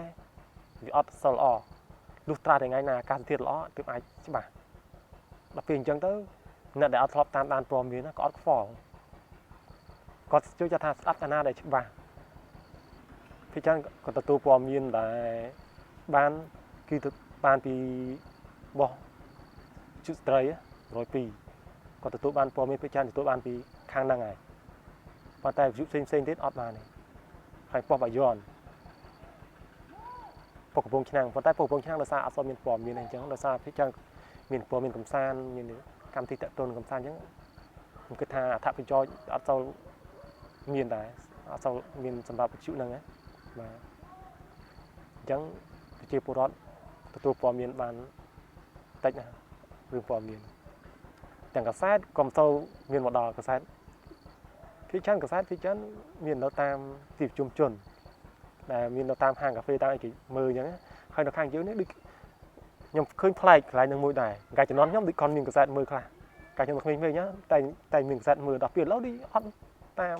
វាអត់សូវល្អលុះត្រាតែថ្ងៃណាអាកាសធាតុល្អទើបអាចច្បាស់ដល់ពេលអញ្ចឹងទៅអ្នកដែលអត់ធ្លាប់តាមដានព័ត៌មានក៏អត់ខ្វល់គាត់ជួយថាស្ដាប់អាណាដែលច្បាស់ភាគច្រើនគាត់ទទួលព័ត៌មានដែលបានគឺទៅបានពីបោះជិះស្ត្រី102គាត់ទទួលបានព័ត៌មានភាគច្រើនទទួលបានពីខាងហ្នឹងហើយប៉ុន្តែវិទ្យុផ្សេងទៀតអត់បានទេហើយប៉ុស្តិ៍បាយ័នប៉ុស្តិ៍កំពង់ឆ្នាំងប៉ុន្តែប៉ុស្តិ៍កំពង់ឆ្នាំងដោយសារអត់សូវមានព័ត៌មានអីចឹងដោយសារភាគច្រើនមានព័ត៌មានកំសាន្តមានកម្មវិធីតាក់ទងកំសាន្តអញ្ចឹងខ្ញុំគិតថាអត្ថប្រយោជន៍អត់សូវមានដែរអត់សូវមានសម្រាប់វិទ្យុហ្នឹងណាបាទអញ្ចឹងប្រជាពលរដ្ឋទទួលព័ត៌មានបានតិចណារឿងព័ត៌មានទាំងកាសែតក៏មិនសូវមានមកដល់កាសែតភាគច្រើនកាសែតភាគច្រើនមាននៅតាមទីប្រជុំជនដែលមាននៅតាមហាងកាហ្វេតាមអីគេមើលអញ្ចឹងហើយនៅខាងយើងនេះដូចខ្ញុំឃើញប្លែកកន្លែងនឹងមួយដែរកាលជំនាន់ខ្ញុំដូចគាត់មានកាសែតមើលខ្លះកាលខ្ញុំក្មេងៗណាតែមានកាសែតមើលដល់ពេលឥឡូវដូចអត់តាម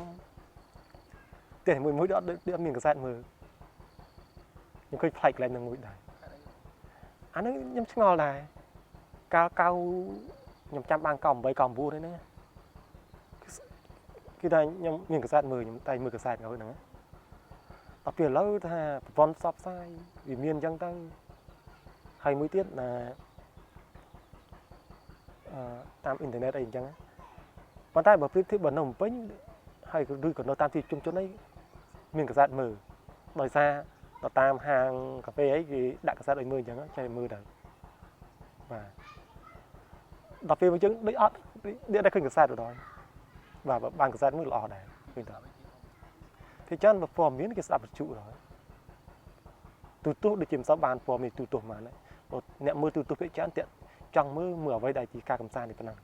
តែមួយអត់មានកាសែតមើលខ្ញុំឃើញប្លែកកន្លែងនឹងមួយដែរអានេះខ្ញុំឆ្ងល់ដែរកាលខ្ញុំចាំបានកោ8កោ9ទេហ្នឹងគឺថាខ្ញុំមានកាសែតមើលខ្ញុំតែមើលកាសែតហ្នឹងដល់ពេលឥឡូវថាប្រព័ន្ធផ្សព្វផ្សាយវាមានអញ្ចឹងទៅហើយមួយទៀតណាតាមអ៊ីនធឺណិតអីអញ្ចឹងប៉ុន្តែបើប្រៀបធៀបបើនៅភ្នំពេញហើយឬក៏នៅតាមទីជុំជនអីមានកាសែតមើលដោយសារទៅតាមហាងកាហ្វេអីគេដាក់កាសែតឲ្យមើលអញ្ចឹងចេះមើលទៅបាទដល់ពេលអញ្ចឹងដូចអត់តែឃើញកាសែតទៅដល់បាទបានកាសែតមើលល្អដែរឃើញតើភាគច្រើនព័ត៌មានគេស្ដាប់វិទ្យុហើយទូទស្សន៍ដូចជាមិនសូវបានព័ត៌មានទូទស្សន៍ហ្មងអ្នកមើលទូទស្សន៍ភាគច្រើនចង់មើលអ្វីដែលជាការកំសាន្តនេះប៉ុណ្ណឹង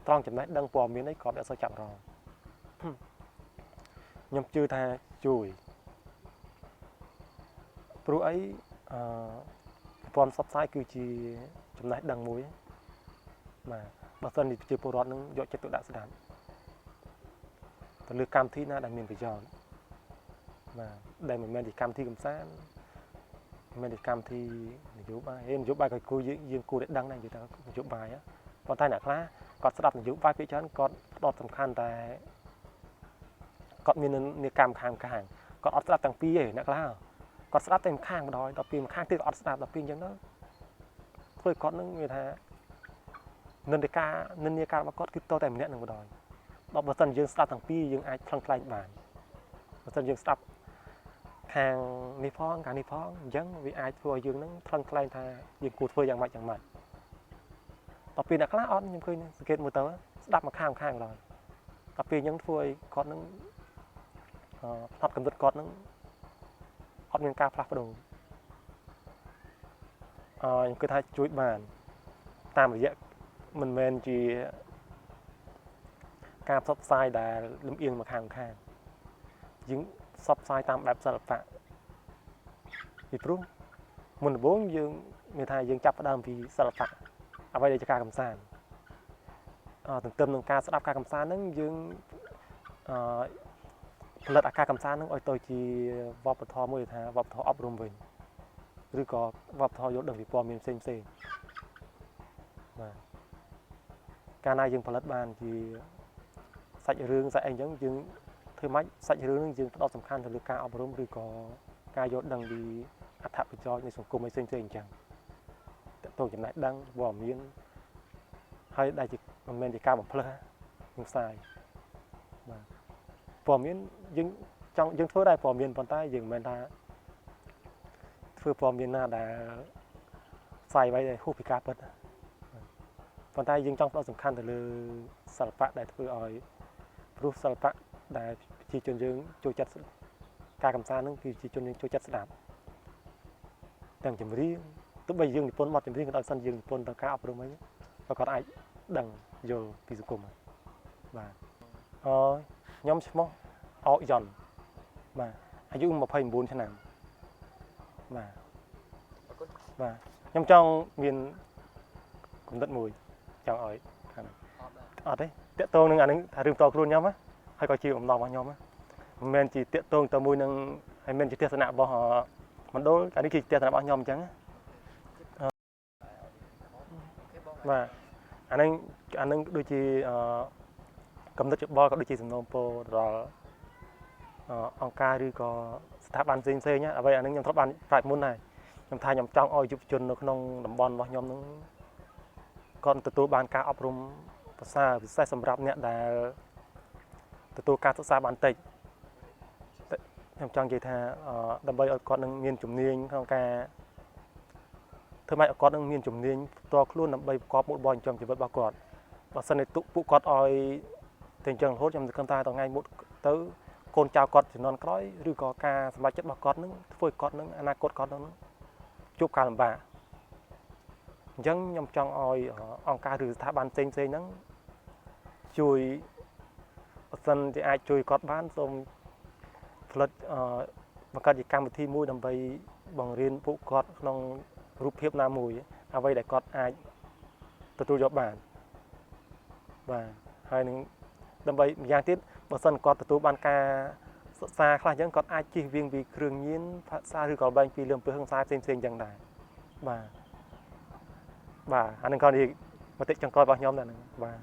ត្រង់ចំណេះដឹងព័ត៌មានអីក៏អត់សូវចាប់អារម្មណ៍ខ្ញុំជឿថាជួយព្រោះអីប្រព័ន្ធផ្សព្វផ្សាយគឺជាចំណេះដឹងមួយបាទបើសិនជាពលរដ្ឋនឹងយកចិត្តទុកដាក់ស្ដាប់ទៅលើកម្មវិធីណាដែលមានប្រយោជន៍បាទដែលមិនមែនជាកម្មវិធីកំសាន្តមិនមែនជាកម្មវិធីនយោបាយក៏គួរយើងគួរតែដឹងដែរនិយាយថានយោបាយប៉ុន្តែអ្នកខ្លះគាត់ស្ដាប់នយោបាយភាគច្រើនគាត់ផ្ដោតសំខាន់តែគាត់មាននាកម្មខាងគាត់អត់ស្ដាប់ទាំងពីរទេអ្នកខ្លះគាត់ស្ដាប់តែម្ខាងម្ដងដល់ពីម្ខាងទៀតអត់ស្ដាប់ដល់ពីអញ្ចឹងទៅធ្វើឲ្យគាត់នឹងនិយាយថានិន្នាការរបស់គាត់គឺតតែម្នាក់នឹងម្ដងដល់បើសិនយើងស្ដាប់ទាំងពីរយើងអាចខ្លឹងខ្លែងបានបើសិនយើងស្ដាប់ខាងនេះផងខាងនេះផងអញ្ចឹងវាអាចធ្វើឲ្យយើងនឹងខ្លឹងខ្លែងថាយើងគួរធ្វើយ៉ាងម៉េចដល់ពេលអ្នកខ្លះអត់ខ្ញុំឃើញសង្កេតមើលទៅស្ដាប់ម្ខាងម្ខាងឡើយដល់ពេលអញ្ចឹងធ្វើឲ្យគាត់នឹងផ្នត់កំណត់គាត់នឹងអត់មានការផ្លាស់ប្ដូរខ្ញុំគិតថាជួយបានតាមរយៈមិនមែនជាការផ្សព្វផ្សាយដែលលំអៀងមកខាងយើងផ្សព្វផ្សាយតាមបែបសិល្បៈពីព្រោះមុនដំបូងយើងមានថាយើងចាប់ផ្ដើមពីសិល្បៈអ្វីដែលជាការកំសាន្តទន្ទឹមនឹងការស្ដាប់ការកំសាន្តហ្នឹងយើងផលិតអាការកំសាន្តហ្នឹងឲ្យទៅជាវប្បធម៌មួយថាវប្បធម៌អប់រំវិញឬក៏វប្បធម៌យល់ដឹងពីព័ត៌មានផ្សេងបាទកាលណាយើងផលិតបានជាសាច់រឿងសាច់អីអញ្ចឹងយើង ធ្វើម៉េចសាច់រឿងនឹងយើងផ្ដោតសំខាន់ទៅលើការអប់រំឬក៏ការយល់ដឹងពីអត្ថប្រយោជន៍នៃសង្គមឲ្យផ្សេងៗអញ្ចឹងតើតើចំណេះដឹងព័ត៌មានហើយដែលជាមិនមែនជាការបំផ្លើសនឹងផ្សាយបាទព័ត៌មានយើងធ្វើដែរព័ត៌មានប៉ុន្តែយើងមិនមែនថាធ្វើព័ត៌មានណាដែលផ្សាយໄว้ដែលហួសពីការពិតប៉ុន្តែយើងចង់ផ្ដោតសំខាន់ទៅលើសិល្បៈដែលធ្វើឲ្យព្រោះសិល្បៈដែលប្រជាជនយើងចូលចិត្តការកំសាន្តនឹងគឺប្រជាជនយើងចូលចិត្តស្ដាប់ទាំងចម្រៀងទោះបីយើងនិពន្ធបទចម្រៀងក៏ដោយសិនយើងនិពន្ធទៅការអប់រំអីក៏គាត់អាចដឹងយល់ពីសង្គមបាទខ្ញុំឈ្មោះអោកយ៉នបាទអាយុ29ឆ្នាំបាទបាទខ្ញុំចង់មានគំនិតមួយចង់ឲ្យខាងអត់ទេតាក់ទងនឹងអានឹងថារឿងតខ្លួនខ្ញុំណាហើយក៏ជាអំណររបស់ខ្ញុំណាមិនមែនជាតាក់ទងទៅមួយនឹងហើយមិនជាទស្សនៈរបស់មណ្ឌលអានេះជាទស្សនៈរបស់ខ្ញុំអញ្ចឹងបាទអានឹងដូចជាកំណត់ច្បល់ក៏ដូចជាសំណូមពរដល់អង្គការឬក៏ស្ថាប័នផ្សេងៗណាអ្វីអានឹងខ្ញុំធ្លាប់បានប្រាប់មុនដែរខ្ញុំថាខ្ញុំចង់ឲ្យយុវជននៅក្នុងតំបន់របស់ខ្ញុំនឹងគាត់ទទួលបានការអប់រំភាសាពិសេសសម្រាប់អ្នកដែលទទួលការសិក្សាបានតិចខ្ញុំចង់និយាយថាដើម្បីឲ្យគាត់នឹងមានជំនាញក្នុងការធ្វើម៉េចឲ្យគាត់នឹងមានជំនាញផ្ទាល់ខ្លួនដើម្បីប្រកបមុខរបរចិញ្ចឹមជីវិតរបស់គាត់បើសិនជាពួកគាត់ឲ្យតែអញ្ចឹងរហូតខ្ញុំសង្ឃឹមថាថ្ងៃមុខទៅកូនចៅគាត់ជំនាន់ក្រោយឬក៏ការសម្រេចចិត្តរបស់គាត់នឹងធ្វើឲ្យគាត់នឹងអនាគតគាត់នឹងជួបការលំបាកអញ្ចឹងខ្ញុំចង់ឲ្យអង្គការឬស្ថាប័នផ្សេងៗហ្នឹងជួយបើសិនជាអាចជួយគាត់បានសូមផលិតបង្កើតជាកម្មវិធីមួយដើម្បីបង្រៀនពួកគាត់ក្នុងរូបភាពណាមួយអ្វីដែលគាត់អាចទទួលយកបានបាទហើយនឹងដើម្បីម្យ៉ាងទៀតបើសិនគាត់ទទួលបានការសិក្សាខ្លះអញ្ចឹងគាត់អាចជិះវៀងពីគ្រឿងញៀនភាសាឬក៏បែងពីលំពើហិង្សាផ្សេងៗអញ្ចឹងដែរបាទអានឹងក៏ជាមតិចុងក្រោយរបស់ខ្ញុំដែរហ្នឹងបាទ